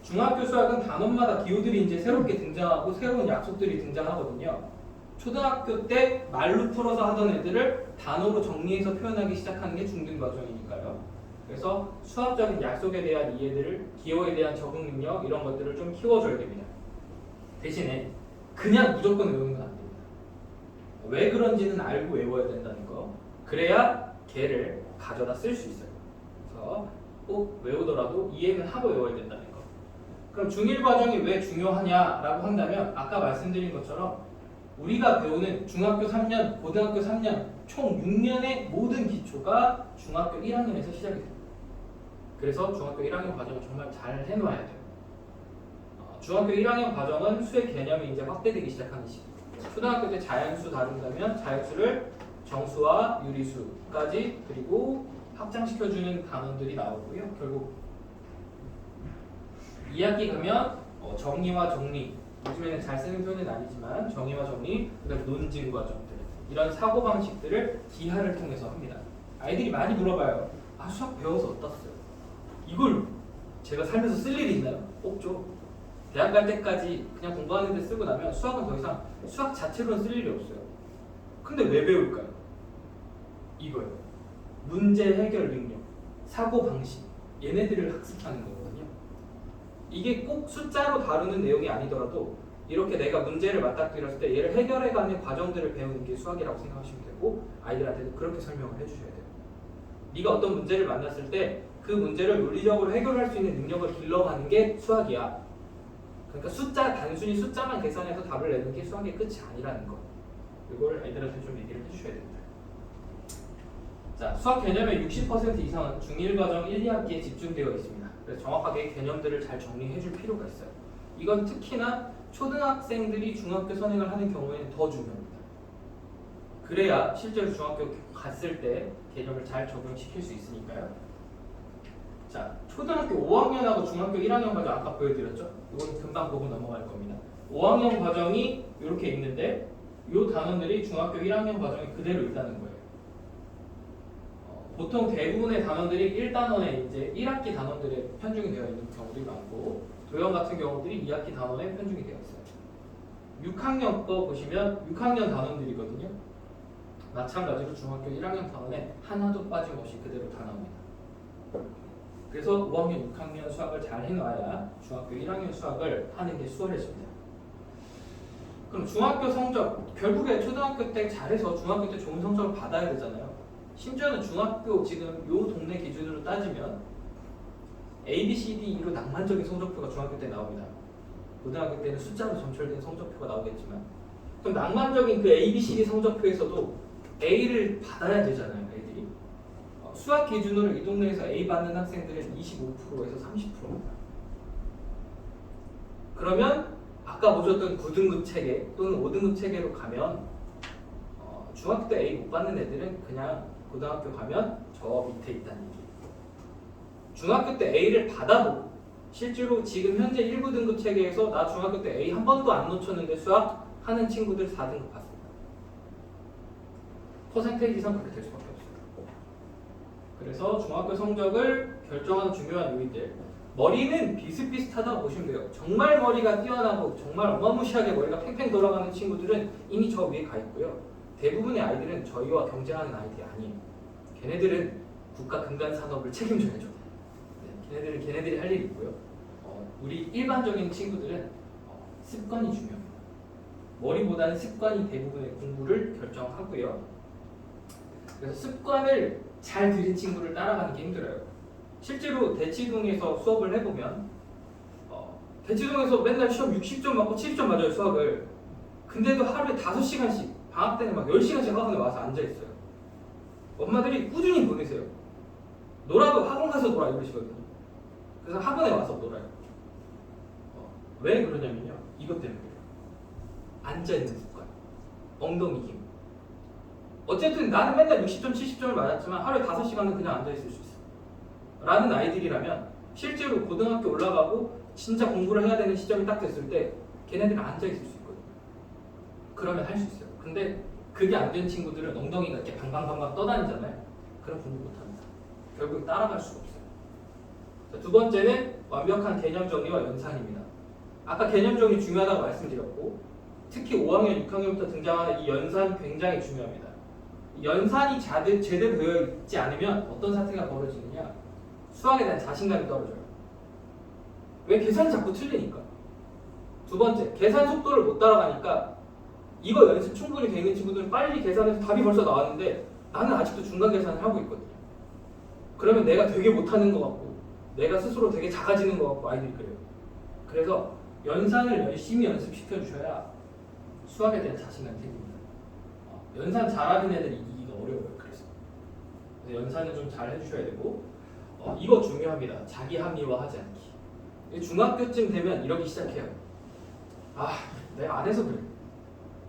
S1: 중학교 수학은 단원마다 기호들이 이제 새롭게 등장하고 새로운 약속들이 등장하거든요. 초등학교 때 말로 풀어서 하던 애들을 단어로 정리해서 표현하기 시작하는 게 중등 과정이니까요. 그래서 수학적인 약속에 대한 이해들을 기호에 대한 적응 능력 이런 것들을 좀 키워줘야 됩니다. 대신에 그냥 무조건 외우는 건 안 됩니다. 왜 그런지는 알고 외워야 된다는 거. 그래야 걔를 가져다 쓸 수 있어요. 그래서 꼭 외우더라도 이해는 하고 외워야 된다는 거. 그럼 중1 과정이 왜 중요하냐라고 한다면 아까 말씀드린 것처럼 우리가 배우는 중학교 3년, 고등학교 3년 총 6년의 모든 기초가 중학교 1학년에서 시작이 됩니다. 그래서 중학교 1학년 과정을 정말 잘 해놓아야 돼요. 중학교 1학년 과정은 수의 개념이 이제 확대되기 시작하는 시기. 초등학교 때 자연수 다룬다면 자연수를 정수와 유리수까지 그리고 확장시켜주는 단원들이 나오고요. 결국 2학기 가면 정리와 정리, 요즘에는 잘 쓰는 표현은 아니지만 정의와 정리, 그다음에 논증 과정들 이런 사고 방식들을 기하를 통해서 합니다. 아이들이 많이 물어봐요. 아 수학 배워서 어떻어요? 이걸 제가 살면서 쓸 일이 있나요? 없죠. 대학 갈 때까지 그냥 공부하는 데 쓰고 나면 수학은 더 이상 수학 자체로는 쓸 일이 없어요. 근데 왜 배울까요? 이거예요. 문제 해결 능력, 사고 방식 얘네들을 학습하는 거거든요. 이게 꼭 숫자로 다루는 내용이 아니더라도 이렇게 내가 문제를 맞닥뜨렸을 때 얘를 해결해가는 과정들을 배우는 게 수학이라고 생각하시면 되고 아이들한테도 그렇게 설명을 해주셔야 돼요. 네가 어떤 문제를 만났을 때 그 문제를 논리적으로 해결할 수 있는 능력을 길러가는 게 수학이야. 그러니까 단순히 숫자만 계산해서 답을 내는 게 수학의 끝이 아니라는 거. 이걸 아이들한테 좀 얘기를 해주셔야 됩니다. 자, 수학 개념의 60% 이상은 중1 과정 1, 2학기에 집중되어 있습니다. 그래서 정확하게 개념들을 잘 정리해 줄 필요가 있어요. 이건 특히나 초등학생들이 중학교 선행을 하는 경우에는 더 중요합니다. 그래야 실제로 중학교 갔을 때 개념을 잘 적용시킬 수 있으니까요. 자, 초등학교 5학년하고 중학교 1학년 과정 아까 보여드렸죠? 이건 금방 보고 넘어갈 겁니다. 5학년 과정이 이렇게 있는데 이 단원들이 중학교 1학년 과정에 그대로 있다는 거예요. 보통 대부분의 단원들이 1단원에 이제 1학기 단원들에 편중이 되어 있는 경우들이 많고 도형 같은 경우들이 2학기 단원에 편중이 되어 있어요. 6학년 거 보시면 6학년 단원들이거든요. 마찬가지로 중학교 1학년 단원에 하나도 빠짐없이 그대로 다 나옵니다. 그래서 5학년, 6학년 수학을 잘 해놔야 중학교 1학년 수학을 하는 게 수월해집니다. 그럼 중학교 성적, 결국에 초등학교 때 잘해서 중학교 때 좋은 성적을 받아야 되잖아요. 심지어는 중학교 지금 요 동네 기준으로 따지면 A, B, C, D로 낭만적인 성적표가 중학교 때 나옵니다. 고등학교 때는 숫자로 점철된 성적표가 나오겠지만 그럼 낭만적인 그 A, B, C, D 성적표에서도 A를 받아야 되잖아요. 애들이 수학 기준으로 이 동네에서 A 받는 학생들은 25%에서 30%입니다. 그러면 아까 보셨던 9등급 체계 또는 5등급 체계로 가면 중학교 때 A 못 받는 애들은 그냥 고등학교 가면 저 밑에 있다는 얘기예요. 중학교 때 A를 받아도 실제로 지금 현재 1, 9등급 체계에서 나 중학교 때 A 한 번도 안 놓쳤는데 수학 하는 친구들 4등급 받습니다. 퍼센테이지상 그렇게 될 수밖에 없어요. 그래서 중학교 성적을 결정하는 중요한 요인들, 머리는 비슷비슷하다고 보시면 돼요. 정말 머리가 뛰어나고 정말 어마무시하게 머리가 팽팽 돌아가는 친구들은 이미 저 위에 가 있고요. 대부분의 아이들은 저희와 경쟁하는 아이들이 아니에요. 걔네들은 국가 근간 산업을 책임져야죠. 걔네들은 걔네들이 할 일이 있고요. 우리 일반적인 친구들은 습관이 중요합니다. 머리보다는 습관이 대부분의 공부를 결정하고요. 그래서 습관을 잘 들인 친구를 따라가는 게 힘들어요. 실제로 대치동에서 수업을 해보면 대치동에서 맨날 시험 60점 맞고 70점 맞아요, 수학을. 근데도 하루에 5시간씩 방학 때는 막 10시간씩 학원에 와서 앉아있어요. 엄마들이 꾸준히 보내세요. 놀아도 학원 가서 놀아 이러시거든요. 그래서 학원에 와서 놀아요. 왜 그러냐면요, 이것 때문에. 앉아있는 습관, 엉덩이 힘. 어쨌든 나는 맨날 60점, 70점을 맞았지만 하루에 5시간은 그냥 앉아있을 수 있어 라는 아이들이라면 실제로 고등학교 올라가고 진짜 공부를 해야 되는 시점이 딱 됐을 때 걔네들은 앉아있을 수 있거든요. 그러면 할 수 있어요. 근데 그게 안 된 친구들은 엉덩이가 이렇게 방방방방 떠다니잖아요. 그럼 공부 못합니다. 결국 따라갈 수가 없어요. 자, 두 번째는 완벽한 개념 정리와 연산입니다. 아까 개념 정리 중요하다고 말씀드렸고 특히 5학년, 6학년부터 등장하는 이 연산 굉장히 중요합니다. 연산이 제대로 되어 있지 않으면 어떤 사태가 벌어지느냐, 수학에 대한 자신감이 떨어져요. 왜? 계산이 자꾸 틀리니까. 두 번째, 계산 속도를 못 따라가니까 이거 연습 충분히 돼 있는 친구들은 빨리 계산해서 답이 벌써 나왔는데 나는 아직도 중간 계산을 하고 있거든요. 그러면 내가 되게 못하는 것 같고 내가 스스로 되게 작아지는 것 같고 아이들이 그래요. 그래서 연산을 열심히 연습시켜 주셔야 수학에 대한 자신감이 생깁니다. 연산 잘하는 애들이 이기기가 어려워요. 그래서 연산은 좀 잘 해주셔야 되고 이거 중요합니다. 자기 합리화하지 않기. 중학교쯤 되면 이러기 시작해요. 내가 안 해서 그래.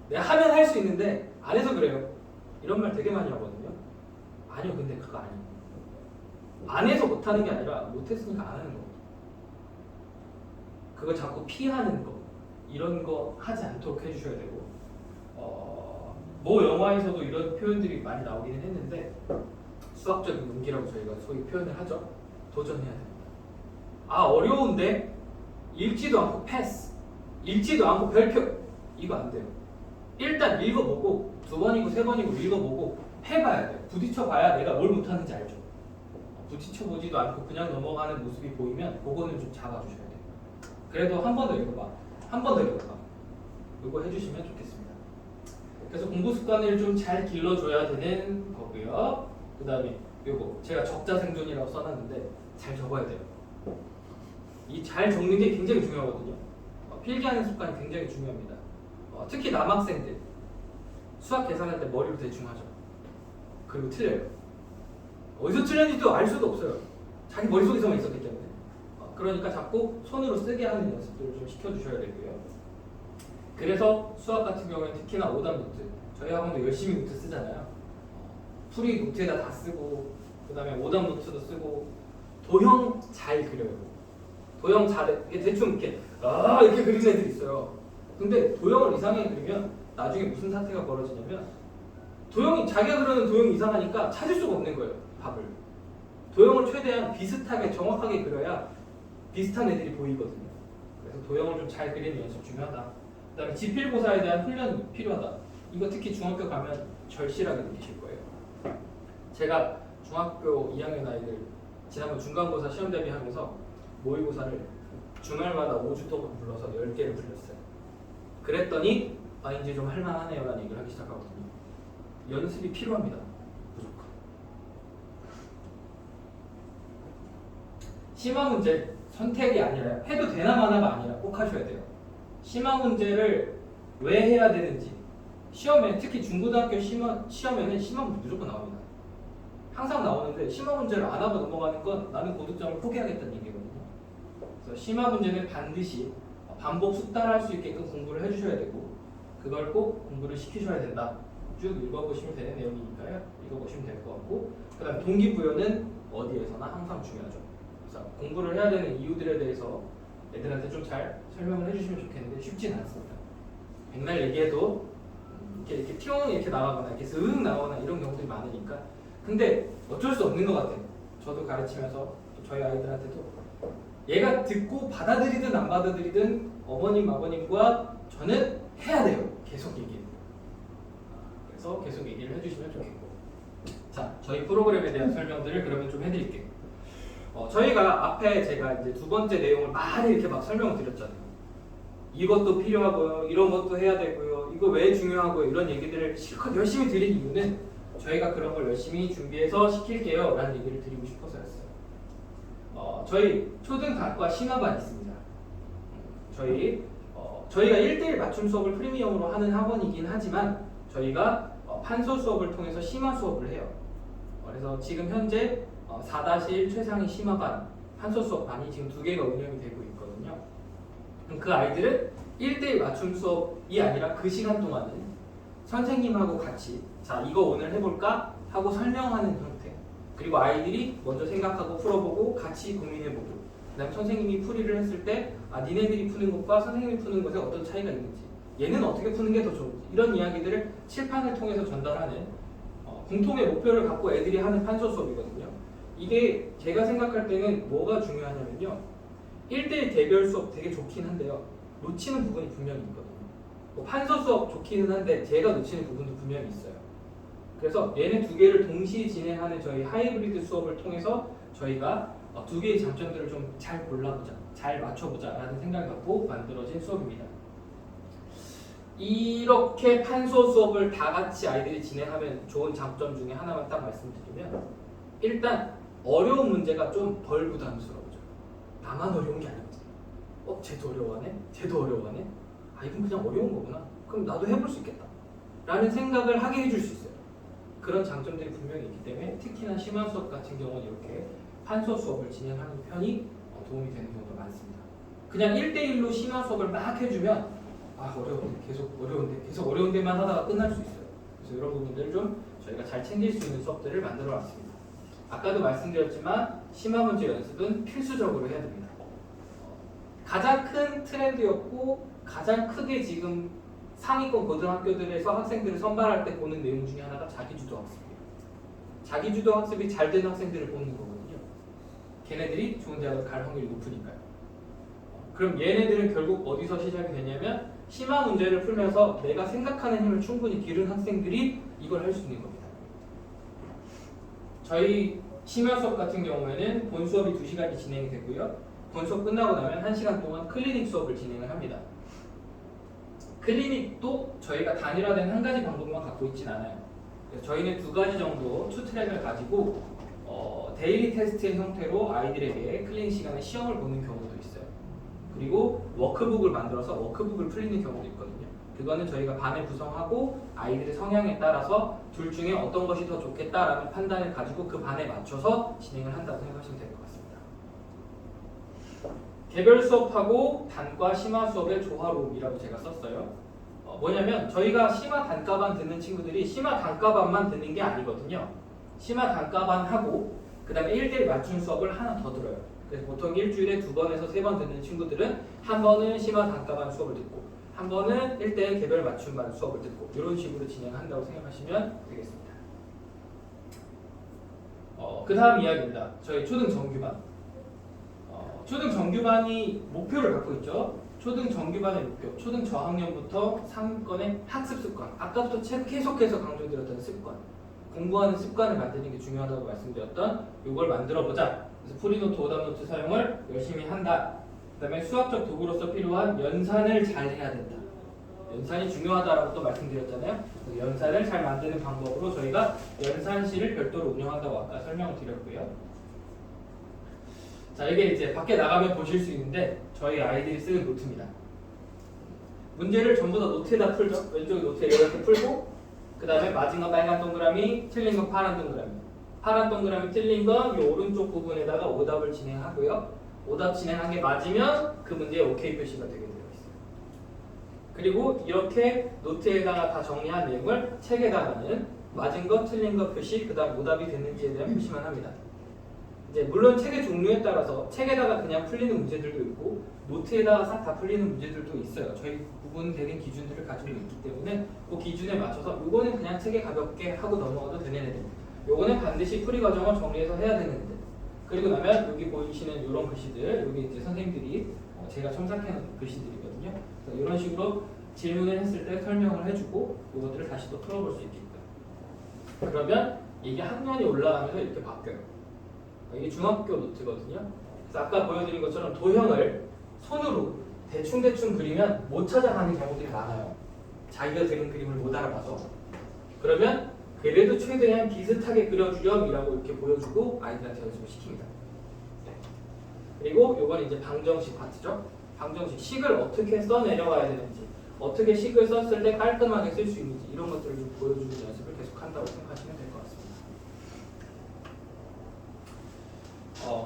S1: 내가 하면 할 수 있는데 안 해서 그래요. 이런 말 되게 많이 하거든요. 아니요, 근데 그거 아니에요. 안 해서 못하는 게 아니라 못했으니까 안 하는 거. 그거 자꾸 피하는 거 이런 거 하지 않도록 해주셔야 되고 뭐 영화에서도 이런 표현들이 많이 나오기는 했는데 수학적인 용기라고 저희가 소위 표현을 하죠. 도전해야 됩니다. 어려운데 읽지도 않고 패스, 읽지도 않고 별표 이거 안 돼요. 일단 읽어보고 두 번이고 세 번이고 읽어보고 해봐야 돼요. 부딪혀봐야 내가 뭘 못하는지 알죠. 부딪혀보지도 않고 그냥 넘어가는 모습이 보이면 그거는 좀 잡아주셔야 돼요. 그래도 한 번 더 읽어봐, 한 번 더 읽어봐. 이거 해주시면 좋겠습니다. 그래서 공부 습관을 좀 잘 길러줘야 되는 거고요. 그 다음에 요거 제가 적자 생존이라고 써놨는데 잘 적어야 돼요. 이 잘 적는 게 굉장히 중요하거든요. 필기하는 습관이 굉장히 중요합니다. 특히 남학생들 수학 계산할 때 머리로 대충 하죠. 그리고 틀려요. 어디서 틀렸는지도 알 수도 없어요. 자기 머릿속에서만 있었기 때문에. 그러니까 자꾸 손으로 쓰게 하는 연습들을 좀 시켜주셔야 되고요. 그래서 수학 같은 경우에는 특히나 오답 노트 저희 학원도 열심히 노트 쓰잖아요. 풀이 노트에다 다 쓰고 그 다음에 오답 노트도 쓰고 도형 잘 그려요. 도형 잘 대충 이렇게 이렇게 그리는 애들이 있어요. 근데 도형을 이상하게 그리면 나중에 무슨 사태가 벌어지냐면 도형이 자기가 그리는 도형이 이상하니까 찾을 수가 없는 거예요. 답을. 도형을 최대한 비슷하게 정확하게 그려야 비슷한 애들이 보이거든요. 그래서 도형을 좀 잘 그리는 연습 중요하다. 그 다음에 지필고사에 대한 훈련이 필요하다. 이거 특히 중학교 가면 절실하게 느끼실 거예요. 제가 중학교 2학년 아이들 지난번 중간고사 시험 대비하면서 모의고사를 주말마다 5주 동안 불러서 10개를 불렀어요. 그랬더니 이제 좀 할만하네요 라는 얘기를 하기 시작하거든요. 연습이 필요합니다. 무조건. 심화 문제 선택이 아니라 해도 되나 마나가 아니라 꼭 하셔야 돼요. 심화 문제를 왜 해야 되는지 시험에 특히 중고등학교 시험에는 심화 문제 무조건 나옵니다. 항상 나오는데 심화 문제를 안 하고 넘어가는 건 나는 고득점을 포기하겠다는 얘기거든요. 그래서 심화 문제는 반드시 반복 숙달할 수 있게끔 공부를 해주셔야 되고 그걸 꼭 공부를 시키셔야 된다. 쭉 읽어보시면 되는 내용이니까요. 읽어보시면 될 것 같고 그 다음 동기부여는 어디에서나 항상 중요하죠. 그래서 공부를 해야 되는 이유들에 대해서 애들한테 좀 잘 설명을 해주시면 좋겠는데 쉽진 않습니다. 백날 얘기해도 이렇게 튀어나오게 이렇게 나가거나 이렇게 쓱 나오거나 이런 경우들이 많으니까 근데 어쩔 수 없는 것 같아요. 저도 가르치면서 또 저희 아이들한테도 얘가 듣고 받아들이든 안 받아들이든 어머님 아버님과 저는 해야 돼요. 계속 얘기해요. 그래서 계속 얘기를 해주시면 좋겠고 자 저희 프로그램에 대한 설명들을 그러면 좀 해드릴게요. 저희가 앞에 제가 이제 두 번째 내용을 많이 이렇게 막 설명을 드렸잖아요. 이것도 필요하고요, 이런 것도 해야 되고요, 이거 왜 중요하고요, 이런 얘기들을 실컷 열심히 드린 이유는 저희가 그런 걸 열심히 준비해서 시킬게요 라는 얘기를 드리고 싶어서였어요. 저희 초등학과 심화반 있습니다. 저희가 1대1 맞춤 수업을 프리미엄으로 하는 학원이긴 하지만 저희가 판서 수업을 통해서 심화 수업을 해요. 그래서 지금 현재 4-1 최상위 심화반 판서 수업반이 지금 2개가 운영이 되고 있거든요. 그 아이들은 1대1 맞춤 수업이 아니라 그 시간 동안은 선생님하고 같이 자 이거 오늘 해볼까? 하고 설명하는 형태 그리고 아이들이 먼저 생각하고 풀어보고 같이 고민해보고 그 다음 선생님이 풀이를 했을 때 니네들이 푸는 것과 선생님이 푸는 것에 어떤 차이가 있는지 얘는 어떻게 푸는 게 더 좋은지 이런 이야기들을 칠판을 통해서 전달하는 공통의 목표를 갖고 애들이 하는 판서 수업이거든요. 이게 제가 생각할 때는 뭐가 중요하냐면요. 1대1 대별 수업 되게 좋긴 한데요. 놓치는 부분이 분명히 있거든요. 판서 수업 좋기는 한데 제가 놓치는 부분도 분명히 있어요. 그래서 얘네 두 개를 동시에 진행하는 저희 하이브리드 수업을 통해서 저희가 두 개의 장점들을 좀 잘 골라보자, 잘 맞춰보자 라는 생각을 갖고 만들어진 수업입니다. 이렇게 판소 수업을 다 같이 아이들이 진행하면 좋은 장점 중에 하나만 딱 말씀드리면, 일단 어려운 문제가 좀 덜 부담스러워져. 나만 어려운 게 아니거든. 쟤도 어려워하네? 쟤도 어려워하네? 아, 이건 그냥 어려운 거구나. 그럼 나도 해볼 수 있겠다 라는 생각을 하게 해줄 수 있어요. 그런 장점들이 분명히 있기 때문에 특히나 심화 수업 같은 경우는 이렇게 판소 수업을 진행하는 편이 도움이 되는 경우가 많습니다. 그냥 1대1로 심화 수업을 막 해주면 어려운데 계속 어려운 데만 하다가 끝날 수 있어요. 그래서 이런 부분들을 좀 저희가 잘 챙길 수 있는 수업들을 만들어 왔습니다. 아까도 말씀드렸지만 심화 문제 연습은 필수적으로 해야 됩니다. 가장 큰 트렌드였고 가장 크게 지금 상위권 고등학교들에서 학생들을 선발할 때 보는 내용 중에 하나가 자기주도 학습이에요. 자기주도 학습이 잘 된 학생들을 뽑는 거거든요. 걔네들이 좋은 대학을 갈 확률이 높으니까요. 그럼 얘네들은 결국 어디서 시작이 되냐면 심화 문제를 풀면서 내가 생각하는 힘을 충분히 기른 학생들이 이걸 할 수 있는 겁니다. 저희 심화 수업 같은 경우에는 본 수업이 2시간이 진행이 되고요. 본 수업 끝나고 나면 1시간 동안 클리닉 수업을 진행을 합니다. 클리닉도 저희가 단일화된 한 가지 방법만 갖고 있진 않아요. 저희는 2가지 정도 투트랙을 가지고 데일리 테스트의 형태로 아이들에게 클리닉 시간에 시험을 보는 경우도 있어요. 그리고 워크북을 만들어서 워크북을 풀리는 경우도 있거든요. 그거는 저희가 반을 구성하고 아이들의 성향에 따라서 둘 중에 어떤 것이 더 좋겠다라는 판단을 가지고 그 반에 맞춰서 진행을 한다고 생각하시면 될 것 같습니다. 개별 수업하고 단과 심화 수업의 조화로움이라고 제가 썼어요. 뭐냐면 저희가 심화 단과반 듣는 친구들이 심화 단과반만 듣는 게 아니거든요. 심화 단과반하고 그 다음에 1대1 맞춤 수업을 하나 더 들어요. 그래서 보통 일주일에 2번에서 3번 듣는 친구들은 한 번은 심화 단과반 수업을 듣고 한 번은 1대1 개별 맞춤반 수업을 듣고 이런 식으로 진행한다고 생각하시면 되겠습니다. 그 다음 이야기입니다. 저희 초등 정규반. 초등 정규반이 목표를 갖고 있죠. 초등 정규반의 목표, 초등 저학년부터 상위권의 학습 습관, 아까부터 계속해서 강조드렸던 습관, 공부하는 습관을 만드는 게 중요하다고 말씀드렸던 이걸 만들어보자. 그래서 프리노트, 오답노트 사용을 열심히 한다. 그 다음에 수학적 도구로서 필요한 연산을 잘 해야 된다. 연산이 중요하다라고 또 말씀드렸잖아요. 그래서 연산을 잘 만드는 방법으로 저희가 연산실을 별도로 운영한다고 아까 설명을 드렸고요. 자, 이게 이제 밖에 나가면 보실 수 있는데 저희 아이들이 쓰는 노트입니다. 문제를 전부 다 노트에다 풀죠. 왼쪽에 노트에 이렇게 풀고 그 다음에 맞은 건 빨간 동그라미, 틀린 건 파란 동그라미. 파란 동그라미 틀린 건 이 오른쪽 부분에다가 오답을 진행하고요. 오답 진행한 게 맞으면 그 문제에 OK 표시가 되게 되어 있어요. 그리고 이렇게 노트에다가 다 정리한 내용을 책에다가는 맞은 거, 틀린 거 표시, 그 다음 오답이 됐는지에 대한 표시만 합니다. 이제 물론 책의 종류에 따라서 책에다가 그냥 풀리는 문제들도 있고 노트에다가 싹 다 풀리는 문제들도 있어요. 저희 구분되는 기준들을 가지고 있기 때문에 그 기준에 맞춰서 요거는 그냥 책에 가볍게 하고 넘어가도 되는 애들, 요거는 반드시 풀이 과정을 정리해서 해야 되는 애들, 그리고 나면 여기 보이시는 이런 글씨들, 여기 이제 선생님들이 제가 첨삭해놓은 글씨들이거든요. 그래서 이런 식으로 질문을 했을 때 설명을 해주고 이것들을 다시 또 풀어볼 수 있게끔. 그러면 이게 학년이 올라가면서 이렇게 바뀌어요. 이게 중학교 노트거든요. 그래서 아까 보여드린 것처럼 도형을 손으로 대충 그리면 못 찾아가는 경우들이 많아요. 자기가 그린 그림을 못 알아봐서. 그러면 그래도 최대한 비슷하게 그려주렴이라고 이렇게 보여주고 아이들한테 연습을 시킵니다. 그리고 이건 이제 방정식 파트죠. 방정식, 식을 어떻게 써내려가야 되는지, 어떻게 식을 썼을 때 깔끔하게 쓸 수 있는지 이런 것들을 좀 보여주는 연습을 계속 한다고 생각하시면 될 것 같습니다.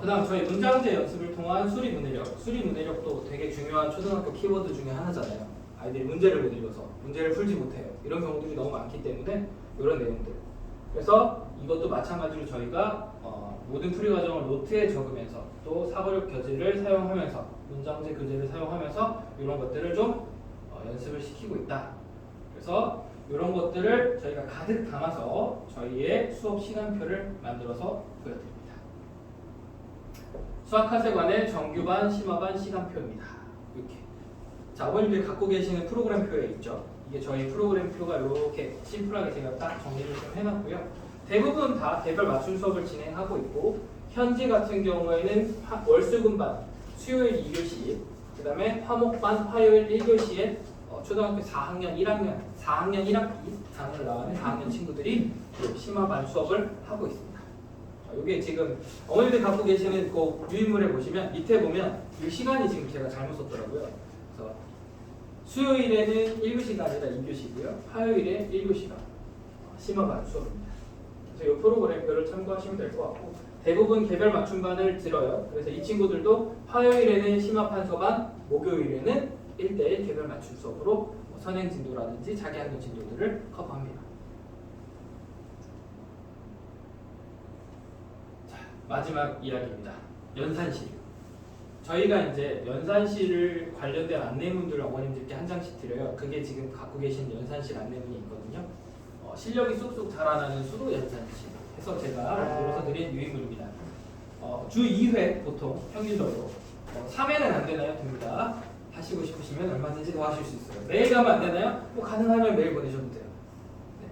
S1: 그 다음 저희 문장제 연습을 통한 수리 문해력. 수리 문해력도 되게 중요한 초등학교 키워드 중에 하나잖아요. 아이들이 문제를 못 읽어서 문제를 풀지 못해요. 이런 경우들이 너무 많기 때문에 이런 내용들. 그래서 이것도 마찬가지로 저희가 모든 풀이 과정을 노트에 적으면서 또 사고력 교재를 사용하면서 문장제 교재를 사용하면서 이런 것들을 좀 연습을 시키고 있다. 그래서 이런 것들을 저희가 가득 담아서 저희의 수업 시간표를 만들어서 보여드립니다. 수학학에 관한 정규반, 심화반 시간표입니다. 이렇게. 자, 어머님들이 갖고 계시는 프로그램표에 있죠. 이게 저희 프로그램표가 이렇게 심플하게 제가 딱 정리를 좀 해놨고요. 대부분 다 개별 맞춤 수업을 진행하고 있고 현지 같은 경우에는 월수금반 수요일 2교시, 그 다음에 화목반 화요일 1교시에 초등학교 4학년 1학기 4학년 나가는 4학년 친구들이 심화반 수업을 하고 있습니다. 이게 지금 어머니들 갖고 계시는 그 유인물에 보시면 밑에 보면 이 시간이 지금 제가 잘못 썼더라고요. 그래서 수요일에는 1교시가 아니라 2교시고요. 화요일에 1교시가 심화반 수업입니다. 그래서 이 프로그램별을 참고하시면 될 것 같고 대부분 개별 맞춤반을 들어요. 그래서 이 친구들도 화요일에는 심화반 서반, 목요일에는 1대1 개별 맞춤 수업으로 선행 진도라든지 자기학년 진도들을 커버합니다. 자, 마지막 이야기입니다. 연산실. 저희가 이제 연산실을 관련된 안내문들을 어머님들께 한 장씩 드려요. 그게 지금 갖고 계신 연산실 안내문이 있거든요. 실력이 쑥쑥 자라나는 수도 연산실 해서 제가 만들어서 드린 유인물입니다. 주 2회 보통 평균적으로 3회는 안 되나요? 됩니다. 하시고 싶으시면 얼마든지 더 하실 수 있어요. 매일 가면 안 되나요? 뭐 가능하면 매일 보내셔도 돼요. 네.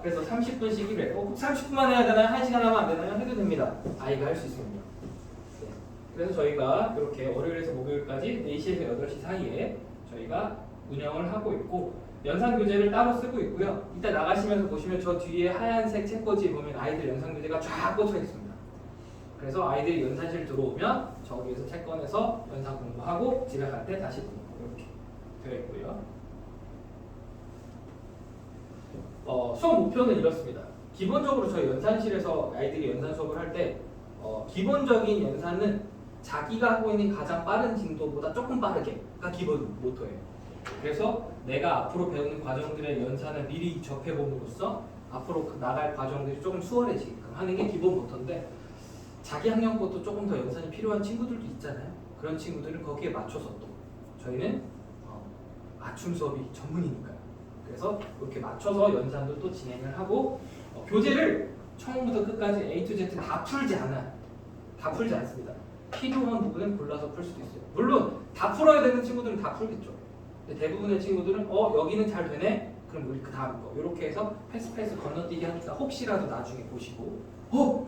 S1: 그래서 30분씩 1회. 30분만 해야 되나요? 1시간 하면 안 되나요? 해도 됩니다. 아이가 할 수 있으면요. 네. 그래서 저희가 이렇게 월요일에서 목요일까지 4시에서 8시 사이에 저희가 운영을 하고 있고 연산 교재를 따로 쓰고 있고요. 이따 나가시면서 보시면 저 뒤에 하얀색 책꽂이 보면 아이들 연산 교재가 쫙 꽂혀 있습니다. 그래서 아이들이 연산실 들어오면 저기에서 책 꺼내서 연산 공부하고 집에 갈 때 다시 공부하고 이렇게 되어 있고요. 수업 목표는 이렇습니다. 기본적으로 저희 연산실에서 아이들이 연산 수업을 할 때 기본적인 연산은 자기가 하고 있는 가장 빠른 진도보다 조금 빠르게가 기본 모토예요. 그래서 내가 앞으로 배우는 과정들의 연산을 미리 접해봄으로써 앞으로 나갈 과정들이 조금 수월해지게끔 하는 게 기본 모토인데 자기 학년 것도 조금 더 연산이 필요한 친구들도 있잖아요. 그런 친구들은 거기에 맞춰서 또 저희는 맞춤 수업이 전문이니까요. 그래서 이렇게 맞춰서 연산도 또 진행을 하고 교재를 처음부터 끝까지 A to Z 다 풀지 않아요. 다 풀지 않습니다. 필요한 부분은 골라서 풀 수도 있어요. 물론 다 풀어야 되는 친구들은 다 풀겠죠. 근데 대부분의 친구들은 여기는 잘 되네? 그럼 우리 그 다음 거 이렇게 해서 패스 건너뛰기 하니까 혹시라도 나중에 보시고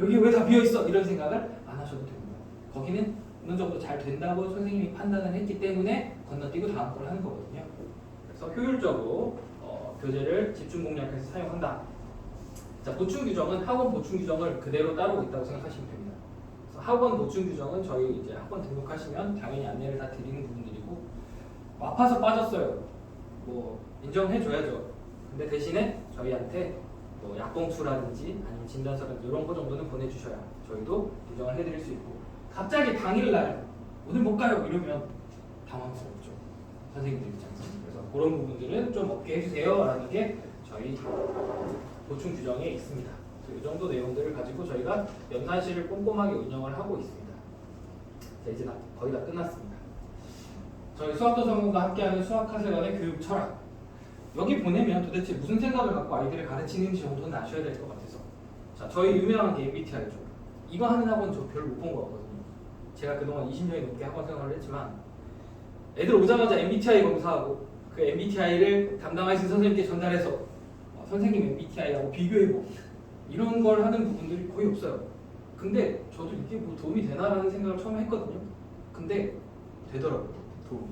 S1: 여기 왜 다 비어있어? 이런 생각을 안 하셔도 됩니다. 거기는 어느 정도 잘 된다고 선생님이 판단을 했기 때문에 건너뛰고 다음 걸 하는 거거든요. 그래서 효율적으로 교재를 집중 공략해서 사용한다. 자, 보충 규정은 학원 보충 규정을 그대로 따르고 있다고 생각하시면 됩니다. 그래서 학원 보충 규정은 저희 이제 학원 등록하시면 당연히 안내를 다 드리는 부분들이고 아파서 빠졌어요. 뭐 인정해줘야죠. 근데 대신에 저희한테 뭐 약봉투라든지 아니면 진단서라든지 이런 거 정도는 보내주셔야 저희도 인정을 해드릴 수 있고 갑자기 당일날 오늘 못 가요 이러면 당황스럽죠. 선생님들 입장에서. 그래서 그런 부분들은 좀 없게 해주세요 라는 게 저희 보충 규정에 있습니다. 이 정도 내용들을 가지고 저희가 연산실을 꼼꼼하게 운영을 하고 있습니다. 자, 이제 거의 다 끝났습니다. 저희 수학도서관과 함께하는 수학카세관의 교육 철학 여기 보내면 도대체 무슨 생각을 갖고 아이들을 가르치는지 정도는 아셔야 될 것 같아서 자, 저희 유명한 게 MBTI죠. 이거 하는 학원 저 별로 못 본 것 같거든요. 제가 그동안 20년이 넘게 학원 생활을 했지만 애들 오자마자 MBTI 검사하고 그 MBTI를 담당하신 선생님께 전달해서 선생님 MBTI하고 비교해보고 이런 걸 하는 부분들이 거의 없어요. 근데 저도 이게 뭐 도움이 되나라는 생각을 처음에 했거든요. 근데 되더라고요. 도움이.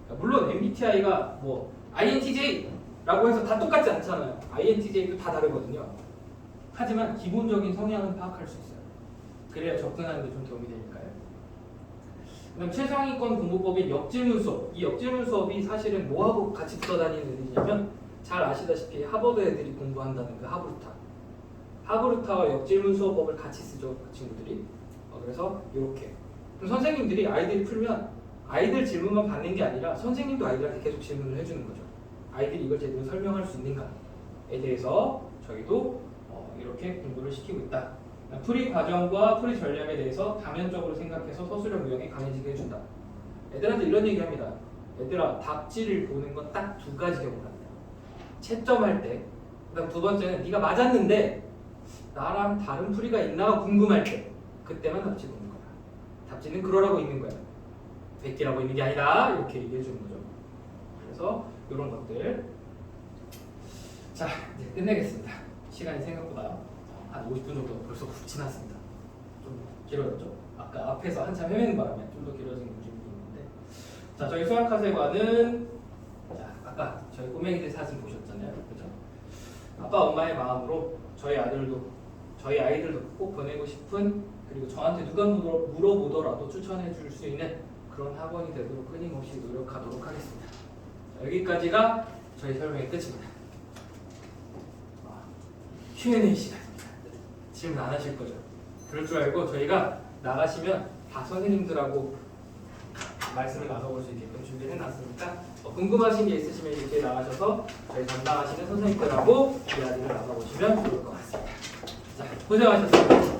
S1: 그러니까 물론 MBTI가 뭐 INTJ라고 해서 다 똑같지 않잖아요. INTJ도 다 다르거든요. 하지만 기본적인 성향은 파악할 수 있어요. 그래야 접근하는 데 좀 도움이 되니까요. 그다음 최상위권 공부법인 역질문 수업. 이 역질문 수업이 사실은 뭐하고 같이 붙어다니는 애들이냐면 잘 아시다시피 하버드 애들이 공부한다는 그 하브루타와 역질문 수업법을 같이 쓰죠. 그 친구들이. 그래서 이렇게 그럼 선생님들이 아이들이 풀면 아이들 질문만 받는 게 아니라 선생님도 아이들한테 계속 질문을 해주는 거죠. 아이들이 이걸 제대로 설명할 수 있는가에 대해서 저희도 이렇게 공부를 시키고 있다. 풀이 과정과 풀이 전략에 대해서 다면적으로 생각해서 서술형 유형에 강해지게 해준다. 애들한테 이런 얘기합니다. 얘들아, 답지를 보는 건 딱 두 가지 경우가 있다. 채점할 때, 그다음 두 번째는 네가 맞았는데 나랑 다른 풀이가 있나 궁금할 때, 그때만 답지 보는 거야. 답지는 그러라고 있는 거야. 베끼라고 있는 게 아니다. 이렇게 얘기해 주는 거죠. 그래서 이런 것들. 자, 이제 끝내겠습니다. 시간이 생각보다 한 50분 정도 벌써 훅 지났습니다. 좀 길어졌죠? 아까 앞에서 한참 헤매는 바람에 좀 더 길어진 느낌이 있는데, 자, 저희 수학카세관은 자, 아까 저희 꼬맹이들 사진 보셨잖아요, 그죠? 아빠 엄마의 마음으로 저희 아이들도 꼭 보내고 싶은, 그리고 저한테 누가 물어보더라도 추천해 줄 수 있는 그런 학원이 되도록 끊임없이 노력하도록 하겠습니다. 자, 여기까지가 저희 설명의 끝입니다. Q&A 시간입니다. 질문 안 하실 거죠? 그럴 줄 알고 저희가 나가시면 다 선생님들하고 말씀을 나눠볼 수 있게끔 준비를 해놨으니까 궁금하신 게 있으시면 이렇게 나가셔서 저희 담당하시는 선생님들하고 이야기를 나눠보시면 좋을 것 같습니다. 자, 고생하셨습니다.